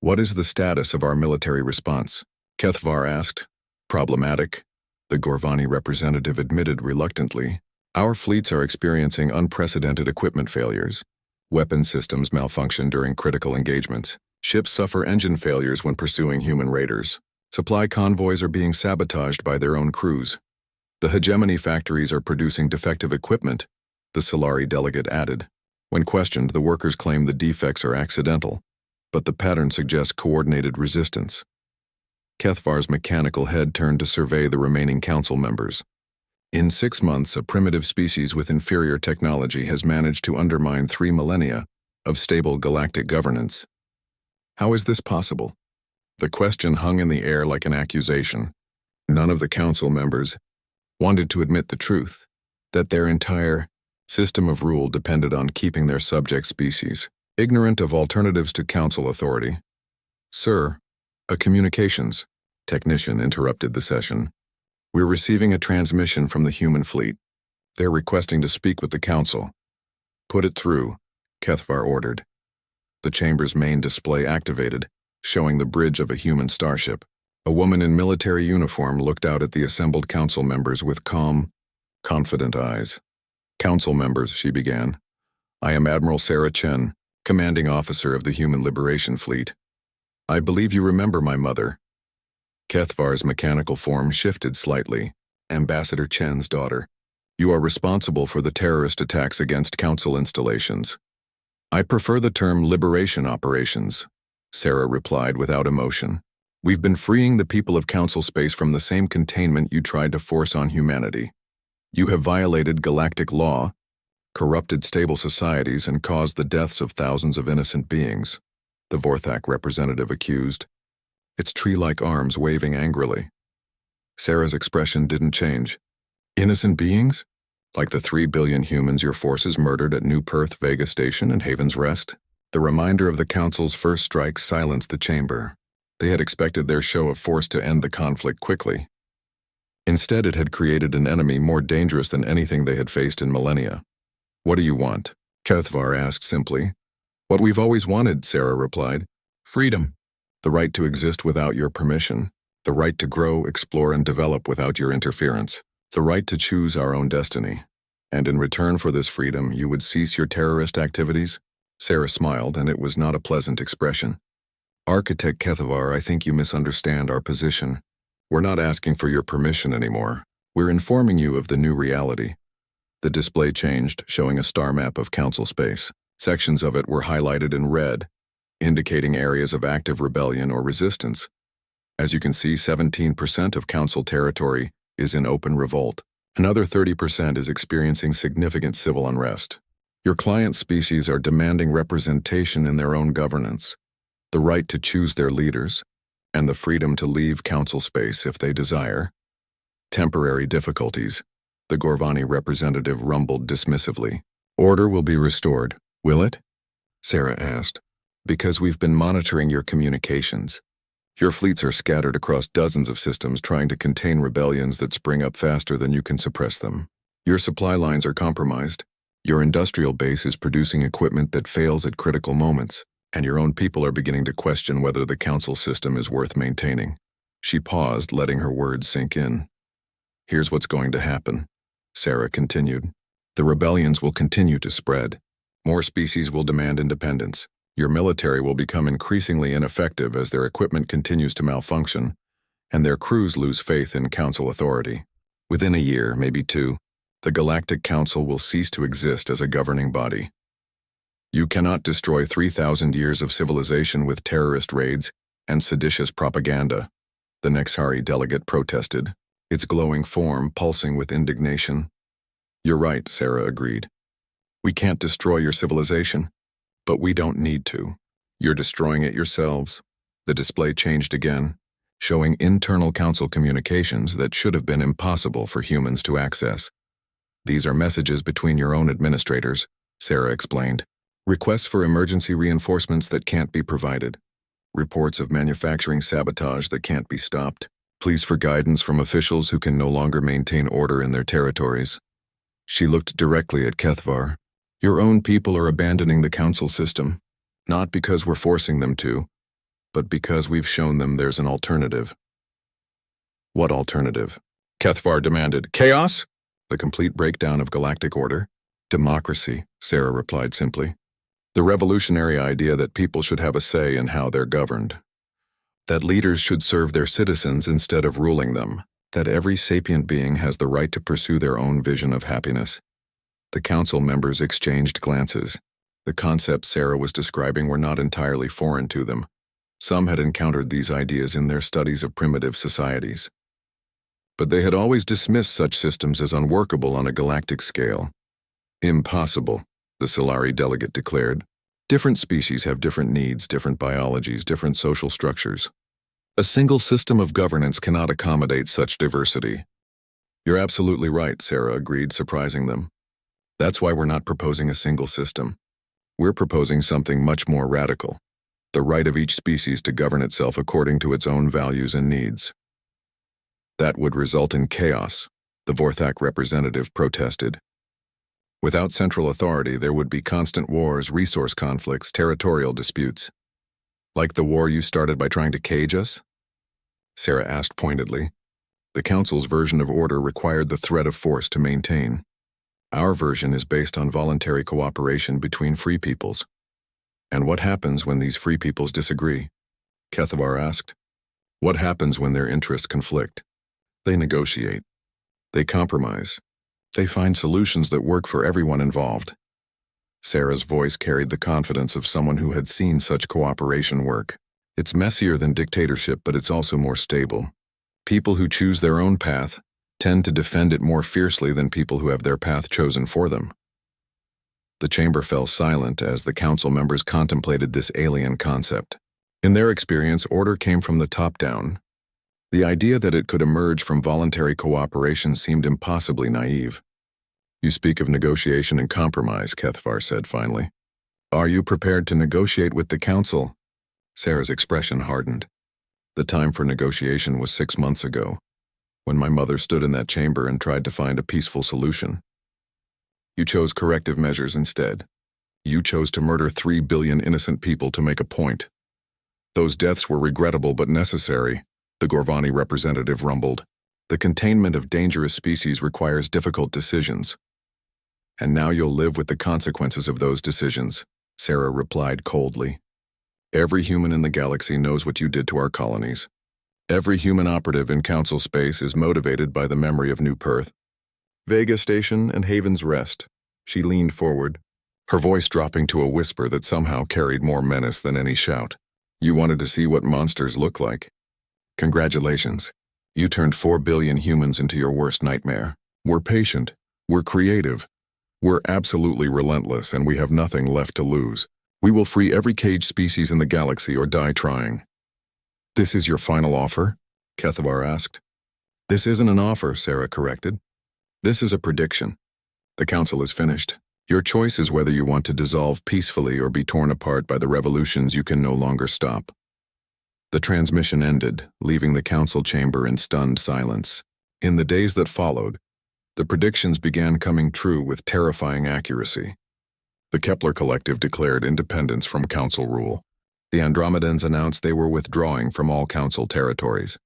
What is the status of our military response? Kethavar asked. Problematic, the Gorvani representative admitted reluctantly. Our fleets are experiencing unprecedented equipment failures. Weapon systems malfunction during critical engagements. Ships suffer engine failures when pursuing human raiders. Supply convoys are being sabotaged by their own crews. The hegemony factories are producing defective equipment, the Solari delegate added. When questioned, the workers claim the defects are accidental, but the pattern suggests coordinated resistance. Kethavar's mechanical head turned to survey the remaining council members. In 6 months, a primitive species with inferior technology has managed to undermine 3 millennia of stable galactic governance. How is this possible? The question hung in the air like an accusation. None of the council members wanted to admit the truth, that their entire system of rule depended on keeping their subject species ignorant of alternatives to council authority. Sir, a communications technician interrupted the session. We're receiving a transmission from the human fleet. They're requesting to speak with the council. Put it through, Kethavar ordered. The chamber's main display activated, showing the bridge of a human starship. A woman in military uniform looked out at the assembled council members with calm, confident eyes. Council members, she began. I am Admiral Chen, commanding officer of the Human Liberation Fleet. I believe you remember my mother. Kethavar's mechanical form shifted slightly. Ambassador Chen's daughter. You are responsible for the terrorist attacks against council installations. I prefer the term liberation operations, Sarah replied without emotion. We've been freeing the people of council space from the same containment you tried to force on humanity. You have violated galactic law, corrupted stable societies, and caused the deaths of thousands of innocent beings, the Vorthak representative accused, its tree-like arms waving angrily. Sarah's expression didn't change. Innocent beings? Like the 3 billion humans your forces murdered at New Perth Vega Station and Haven's Rest? The reminder of the Council's first strike silenced the chamber. They had expected their show of force to end the conflict quickly. Instead, it had created an enemy more dangerous than anything they had faced in millennia. What do you want? Kethavar asked simply. What we've always wanted, Sarah replied. Freedom. The right to exist without your permission. The right to grow, explore, and develop without your interference. The right to choose our own destiny. And in return for this freedom, you would cease your terrorist activities? Sarah smiled, and it was not a pleasant expression. Architect Kethavar, I think you misunderstand our position. We're not asking for your permission anymore. We're informing you of the new reality. The display changed, showing a star map of council space. Sections of it were highlighted in red, indicating areas of active rebellion or resistance. As you can see, 17% of council territory is in open revolt. Another 30% is experiencing significant civil unrest. Your client species are demanding representation in their own governance, the right to choose their leaders, and the freedom to leave council space if they desire. Temporary difficulties, the Gorvani representative rumbled dismissively. Order will be restored, will it? Sarah asked. Because we've been monitoring your communications. Your fleets are scattered across dozens of systems trying to contain rebellions that spring up faster than you can suppress them. Your supply lines are compromised. Your industrial base is producing equipment that fails at critical moments, and your own people are beginning to question whether the council system is worth maintaining. She paused, letting her words sink in. Here's what's going to happen, Sarah continued. The rebellions will continue to spread. More species will demand independence. Your military will become increasingly ineffective as their equipment continues to malfunction, and their crews lose faith in Council authority. Within a year, maybe two, the Galactic Council will cease to exist as a governing body. You cannot destroy 3,000 years of civilization with terrorist raids and seditious propaganda, the Nexari delegate protested, its glowing form pulsing with indignation. You're right, Sarah agreed. We can't destroy your civilization, but we don't need to. You're destroying it yourselves. The display changed again, showing internal council communications that should have been impossible for humans to access. These are messages between your own administrators, Sarah explained. Requests for emergency reinforcements that can't be provided. Reports of manufacturing sabotage that can't be stopped. Pleas for guidance from officials who can no longer maintain order in their territories. She looked directly at Kethvar. Your own people are abandoning the council system, not because we're forcing them to, but because we've shown them there's an alternative. What alternative? Kethvar demanded. Chaos? The complete breakdown of galactic order? Democracy, Sarah replied simply. The revolutionary idea that people should have a say in how they're governed. That leaders should serve their citizens instead of ruling them. That every sapient being has the right to pursue their own vision of happiness. The council members exchanged glances. The concepts Sarah was describing were not entirely foreign to them. Some had encountered these ideas in their studies of primitive societies. But they had always dismissed such systems as unworkable on a galactic scale. Impossible, the Solari delegate declared. Different species have different needs, different biologies, different social structures. A single system of governance cannot accommodate such diversity. You're absolutely right, Sarah agreed, surprising them. That's why we're not proposing a single system. We're proposing something much more radical. The right of each species to govern itself according to its own values and needs. That would result in chaos, the Vorthak representative protested. Without central authority, there would be constant wars, resource conflicts, territorial disputes. Like the war you started by trying to cage us? Sarah asked pointedly. The Council's version of order required the threat of force to maintain. Our version is based on voluntary cooperation between free peoples. And what happens when these free peoples disagree? Kethvar asked. What happens when their interests conflict? They negotiate. They compromise. They find solutions that work for everyone involved. Sarah's voice carried the confidence of someone who had seen such cooperation work. It's messier than dictatorship, but it's also more stable. People who choose their own path tend to defend it more fiercely than people who have their path chosen for them. The chamber fell silent as the council members contemplated this alien concept. In their experience, order came from the top down. The idea that it could emerge from voluntary cooperation seemed impossibly naive. You speak of negotiation and compromise, Kethvar said finally. Are you prepared to negotiate with the council? Sarah's expression hardened. The time for negotiation was 6 months ago, when my mother stood in that chamber and tried to find a peaceful solution. You chose corrective measures instead. You chose to murder 3 billion innocent people to make a point. Those deaths were regrettable but necessary, the Gorvani representative rumbled. The containment of dangerous species requires difficult decisions. And now you'll live with the consequences of those decisions, Sarah replied coldly. Every human in the galaxy knows what you did to our colonies. Every human operative in Council space is motivated by the memory of New Perth. Vega Station and Haven's Rest. She leaned forward, her voice dropping to a whisper that somehow carried more menace than any shout. You wanted to see what monsters look like. Congratulations. You turned 4 billion humans into your worst nightmare. We're patient. We're creative. We're absolutely relentless, and we have nothing left to lose. We will free every caged species in the galaxy or die trying. This is your final offer? Kethvar asked. This isn't an offer, Sarah corrected. This is a prediction. The council is finished. Your choice is whether you want to dissolve peacefully or be torn apart by the revolutions you can no longer stop. The transmission ended, leaving the council chamber in stunned silence. In the days that followed, the predictions began coming true with terrifying accuracy. The Kepler Collective declared independence from council rule. The Andromedans announced they were withdrawing from all council territories.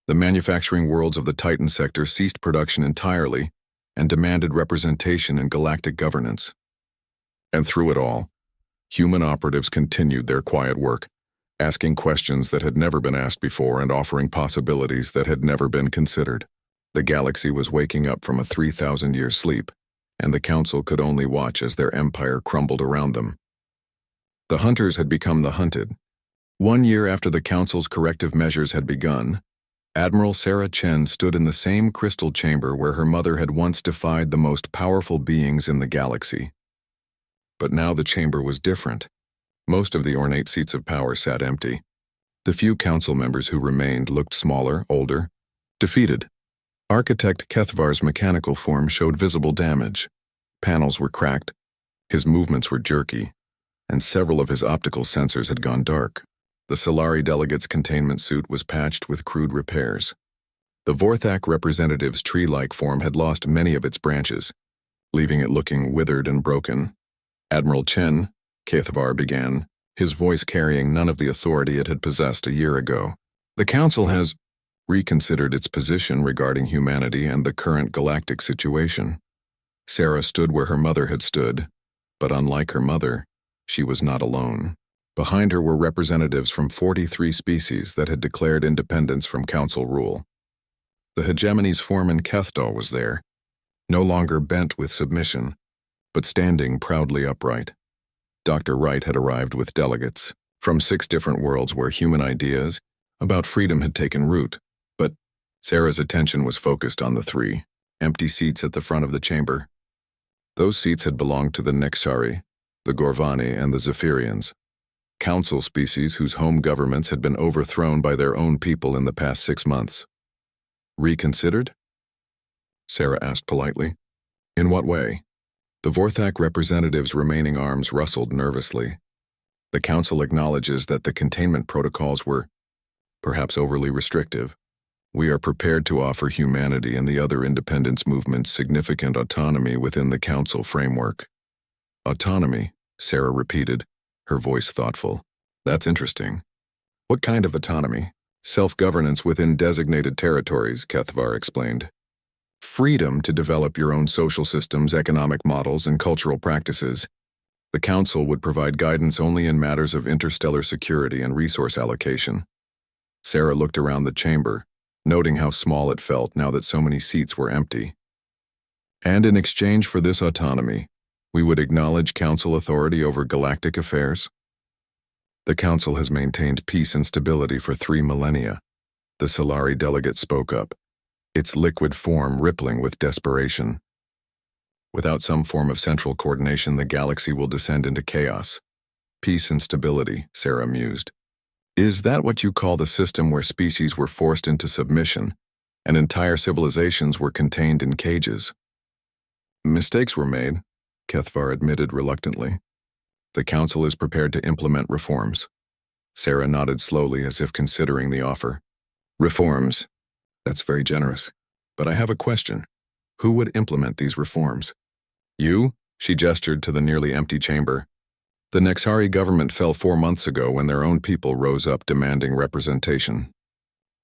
The manufacturing worlds of the Titan sector ceased production entirely, and demanded representation in galactic governance. And through it all, human operatives continued their quiet work, asking questions that had never been asked before and offering possibilities that had never been considered. The galaxy was waking up from a 3,000-year sleep, and the Council could only watch as their empire crumbled around them. The hunters had become the hunted. 1 year after the Council's corrective measures had begun, Admiral Sarah Chen stood in the same crystal chamber where her mother had once defied the most powerful beings in the galaxy. But now the chamber was different. Most of the ornate seats of power sat empty. The few council members who remained looked smaller, older, defeated. Architect Kethvar's mechanical form showed visible damage. Panels were cracked, his movements were jerky, and several of his optical sensors had gone dark. The Solari delegate's containment suit was patched with crude repairs. The Vorthak representative's tree-like form had lost many of its branches, leaving it looking withered and broken. Admiral Chen, Kethvar began, his voice carrying none of the authority it had possessed a year ago. The Council has reconsidered its position regarding humanity and the current galactic situation. Sarah stood where her mother had stood, but unlike her mother, she was not alone. Behind her were representatives from 43 species that had declared independence from Council rule. The hegemony's foreman Kethdal was there, no longer bent with submission, but standing proudly upright. Dr. Wright had arrived with delegates from 6 different worlds where human ideas about freedom had taken root. But Sarah's attention was focused on the 3 empty seats at the front of the chamber. Those seats had belonged to the Nexari, the Gorvani, and the Zephyrians, council species whose home governments had been overthrown by their own people in the past 6 months. Reconsidered? Sarah asked politely. In what way? The Vorthak representative's remaining arms rustled nervously. The Council acknowledges that the containment protocols were perhaps overly restrictive. We are prepared to offer humanity and the other independence movements significant autonomy within the Council framework. Autonomy, Sarah repeated, her voice thoughtful. That's interesting. What kind of autonomy? Self-governance within designated territories, Kethvar explained. Freedom to develop your own social systems, economic models, and cultural practices. The Council would provide guidance only in matters of interstellar security and resource allocation. Sarah looked around the chamber, noting how small it felt now that so many seats were empty. And in exchange for this autonomy, we would acknowledge Council authority over galactic affairs. The Council has maintained peace and stability for 3 millennia. The Solari delegate spoke up, its liquid form rippling with desperation. Without some form of central coordination, the galaxy will descend into chaos. Peace and stability, Sarah mused. Is that what you call the system where species were forced into submission and entire civilizations were contained in cages? Mistakes were made, Kethvar admitted reluctantly. The Council is prepared to implement reforms. Sarah nodded slowly as if considering the offer. Reforms? That's very generous. But I have a question. Who would implement these reforms? You? She gestured to the nearly empty chamber. The Nexari government fell 4 months ago when their own people rose up demanding representation.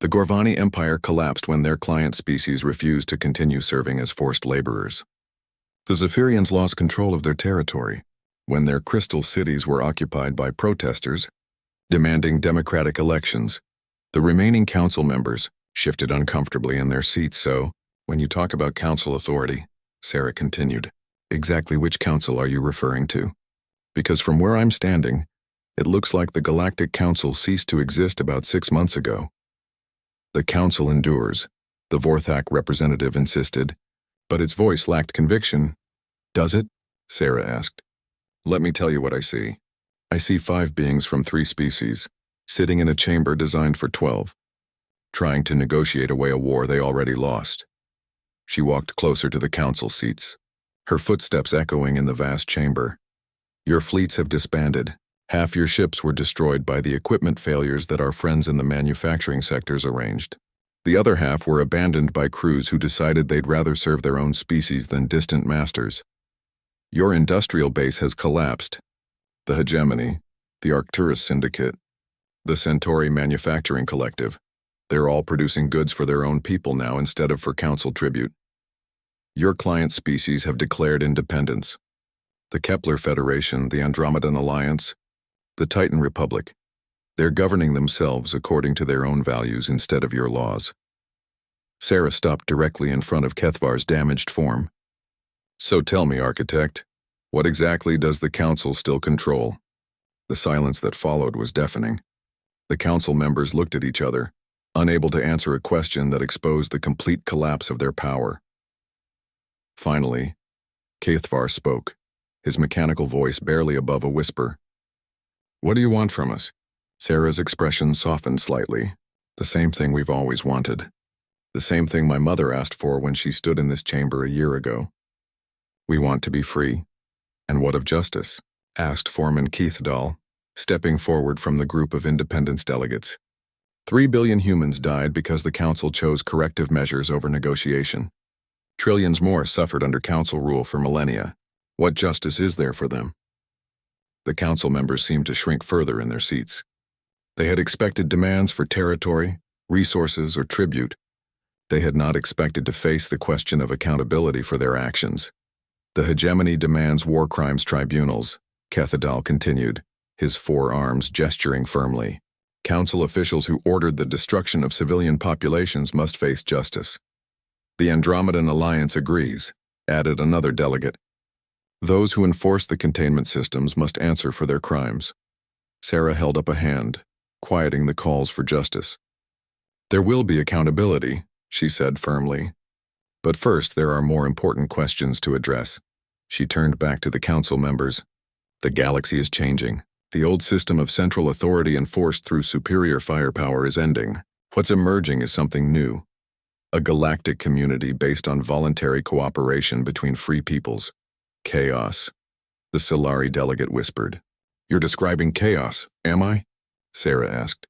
The Gorvani Empire collapsed when their client species refused to continue serving as forced laborers. The Zephyrians lost control of their territory when their crystal cities were occupied by protesters demanding democratic elections. The remaining council members shifted uncomfortably in their seats. So, when you talk about council authority, Sarah continued, exactly which council are you referring to? Because from where I'm standing, it looks like the Galactic Council ceased to exist about 6 months ago. The council endures, the Vorthak representative insisted, but its voice lacked conviction. Does it? Sarah asked. Let me tell you what I see. I see 5 beings from 3 species, sitting in a chamber designed for 12, trying to negotiate away a war they already lost. She walked closer to the council seats, her footsteps echoing in the vast chamber. Your fleets have disbanded. Half your ships were destroyed by the equipment failures that our friends in the manufacturing sectors arranged. The other half were abandoned by crews who decided they'd rather serve their own species than distant masters. Your industrial base has collapsed. The hegemony, the Arcturus Syndicate, the Centauri Manufacturing Collective, they're all producing goods for their own people now instead of for council tribute. Your client species have declared independence. The Kepler Federation, the Andromedan Alliance, the Titan Republic. They're governing themselves according to their own values instead of your laws. Sarah stopped directly in front of Kethvar's damaged form. So tell me, Architect, what exactly does the Council still control? The silence that followed was deafening. The Council members looked at each other, unable to answer a question that exposed the complete collapse of their power. Finally, Kethvar spoke, his mechanical voice barely above a whisper. What do you want from us? Sarah's expression softened slightly. The same thing we've always wanted. The same thing my mother asked for when she stood in this chamber a year ago. We want to be free. And what of justice? Asked Foreman Keith Dahl, stepping forward from the group of independence delegates. 3 billion humans died because the Council chose corrective measures over negotiation. Trillions more suffered under Council rule for millennia. What justice is there for them? The Council members seemed to shrink further in their seats. They had expected demands for territory, resources, or tribute. They had not expected to face the question of accountability for their actions. The hegemony demands war crimes tribunals, Kethadal continued, his forearms gesturing firmly. Council officials who ordered the destruction of civilian populations must face justice. The Andromedan Alliance agrees, added another delegate. Those who enforce the containment systems must answer for their crimes. Sarah held up a hand, quieting the calls for justice. There will be accountability, she said firmly. But first, there are more important questions to address. She turned back to the Council members. The galaxy is changing. The old system of central authority enforced through superior firepower is ending. What's emerging is something new. A galactic community based on voluntary cooperation between free peoples. Chaos. The Solari delegate whispered. You're describing chaos, am I? Sarah asked.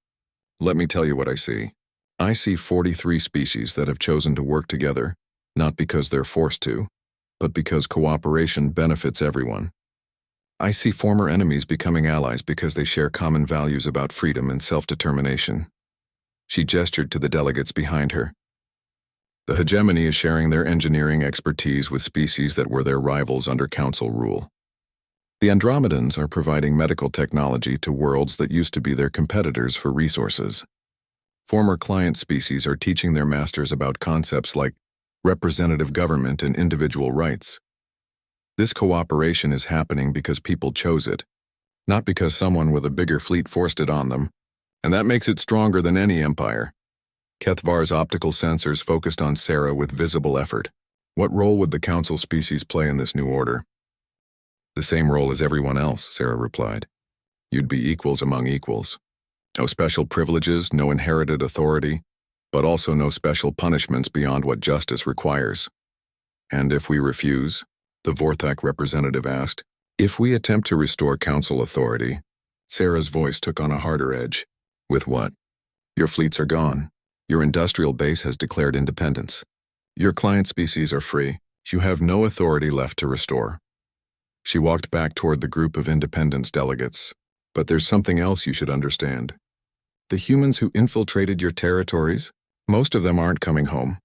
Let me tell you what I see. I see 43 species that have chosen to work together, not because they're forced to, but because cooperation benefits everyone. I see former enemies becoming allies because they share common values about freedom and self-determination. She gestured to the delegates behind her. The hegemony is sharing their engineering expertise with species that were their rivals under Council rule. The Andromedans are providing medical technology to worlds that used to be their competitors for resources. Former client species are teaching their masters about concepts like representative government and individual rights. This cooperation is happening because people chose it, not because someone with a bigger fleet forced it on them, and that makes it stronger than any empire. Kethvar's optical sensors focused on Sarah with visible effort. What role would the Council species play in this new order? The same role as everyone else, Sarah replied. You'd be equals among equals. No special privileges, no inherited authority, but also no special punishments beyond what justice requires. And if we refuse? The Vorthak representative asked. If we attempt to restore Council authority, Sarah's voice took on a harder edge. With what? Your fleets are gone. Your industrial base has declared independence. Your client species are free. You have no authority left to restore. She walked back toward the group of independence delegates. But there's something else you should understand. The humans who infiltrated your territories, most of them aren't coming home.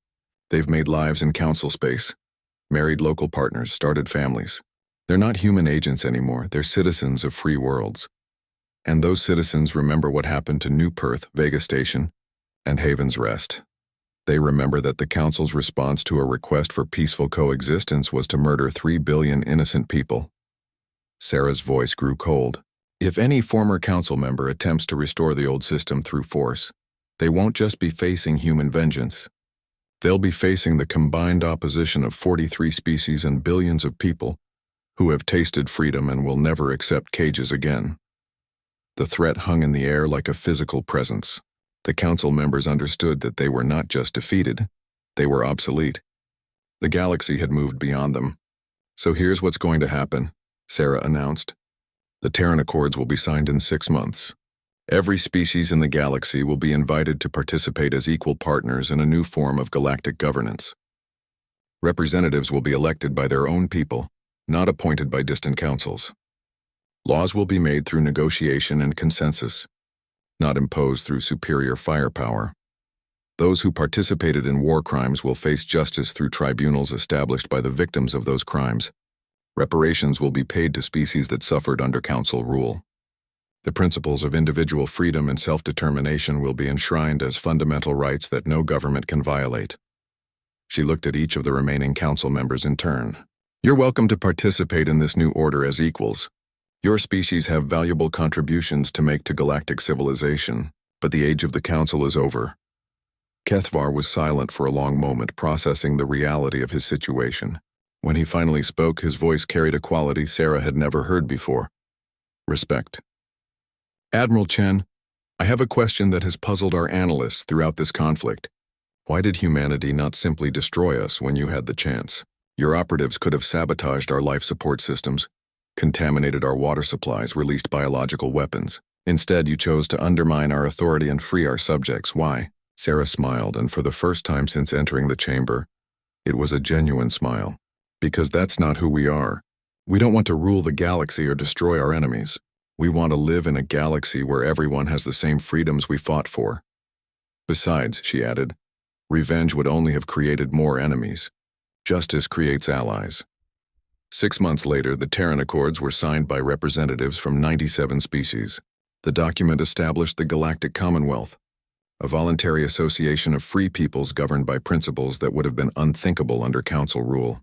They've made lives in Council space, married local partners, started families. They're not human agents anymore, they're citizens of free worlds. And those citizens remember what happened to New Perth, Vega Station, and Haven's Rest. They remember that the Council's response to a request for peaceful coexistence was to murder 3 billion innocent people. Sarah's voice grew cold. If any former Council member attempts to restore the old system through force, they won't just be facing human vengeance. They'll be facing the combined opposition of 43 species and billions of people who have tasted freedom and will never accept cages again. The threat hung in the air like a physical presence. The Council members understood that they were not just defeated, they were obsolete. The galaxy had moved beyond them. So here's what's going to happen, Sarah announced. The Terran Accords will be signed in 6 months. Every species in the galaxy will be invited to participate as equal partners in a new form of galactic governance. Representatives will be elected by their own people, not appointed by distant councils. Laws will be made through negotiation and consensus, not imposed through superior firepower. Those who participated in war crimes will face justice through tribunals established by the victims of those crimes. Reparations will be paid to species that suffered under council rule. The principles of individual freedom and self-determination will be enshrined as fundamental rights that no government can violate. She looked at each of the remaining council members in turn. You're welcome to participate in this new order as equals. Your species have valuable contributions to make to galactic civilization, but the age of the council is over. Kethvar was silent for a long moment, processing the reality of his situation. When he finally spoke, his voice carried a quality Sarah had never heard before. Respect. Admiral Chen, I have a question that has puzzled our analysts throughout this conflict. Why did humanity not simply destroy us when you had the chance? Your operatives could have sabotaged our life support systems, contaminated our water supplies, released biological weapons. Instead, you chose to undermine our authority and free our subjects. Why? Sarah smiled, and for the first time since entering the chamber, it was a genuine smile. Because that's not who we are. We don't want to rule the galaxy or destroy our enemies. We want to live in a galaxy where everyone has the same freedoms we fought for. Besides, she added, revenge would only have created more enemies. Justice creates allies. 6 months later, the Terran Accords were signed by representatives from 97 species. The document established the Galactic Commonwealth, a voluntary association of free peoples governed by principles that would have been unthinkable under council rule.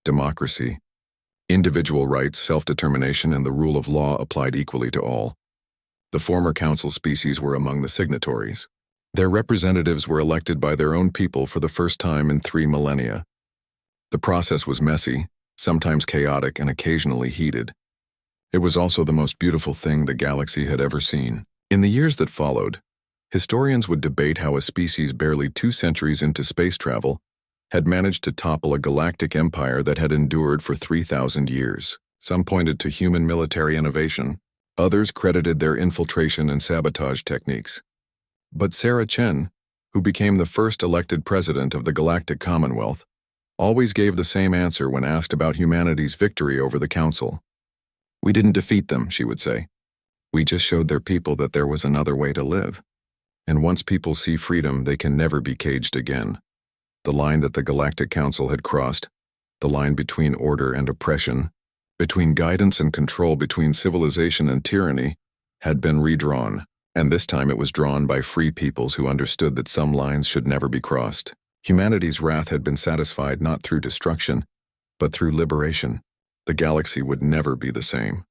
Democracy, individual rights, self-determination, and the rule of law applied equally to all. The former council species were among the signatories. Their representatives were elected by their own people for the first time in 3 millennia. The process was messy, sometimes chaotic, and occasionally heated. It was also the most beautiful thing the galaxy had ever seen. In the years that followed, historians would debate how a species barely 2 centuries into space travel had managed to topple a galactic empire that had endured for 3,000 years. Some pointed to human military innovation. Others credited their infiltration and sabotage techniques. But Sarah Chen, who became the first elected president of the Galactic Commonwealth, always gave the same answer when asked about humanity's victory over the Council. We didn't defeat them, she would say. We just showed their people that there was another way to live. And once people see freedom, they can never be caged again. The line that the Galactic Council had crossed, the line between order and oppression, between guidance and control, between civilization and tyranny, had been redrawn, and this time it was drawn by free peoples who understood that some lines should never be crossed. Humanity's wrath had been satisfied not through destruction, but through liberation. The galaxy would never be the same.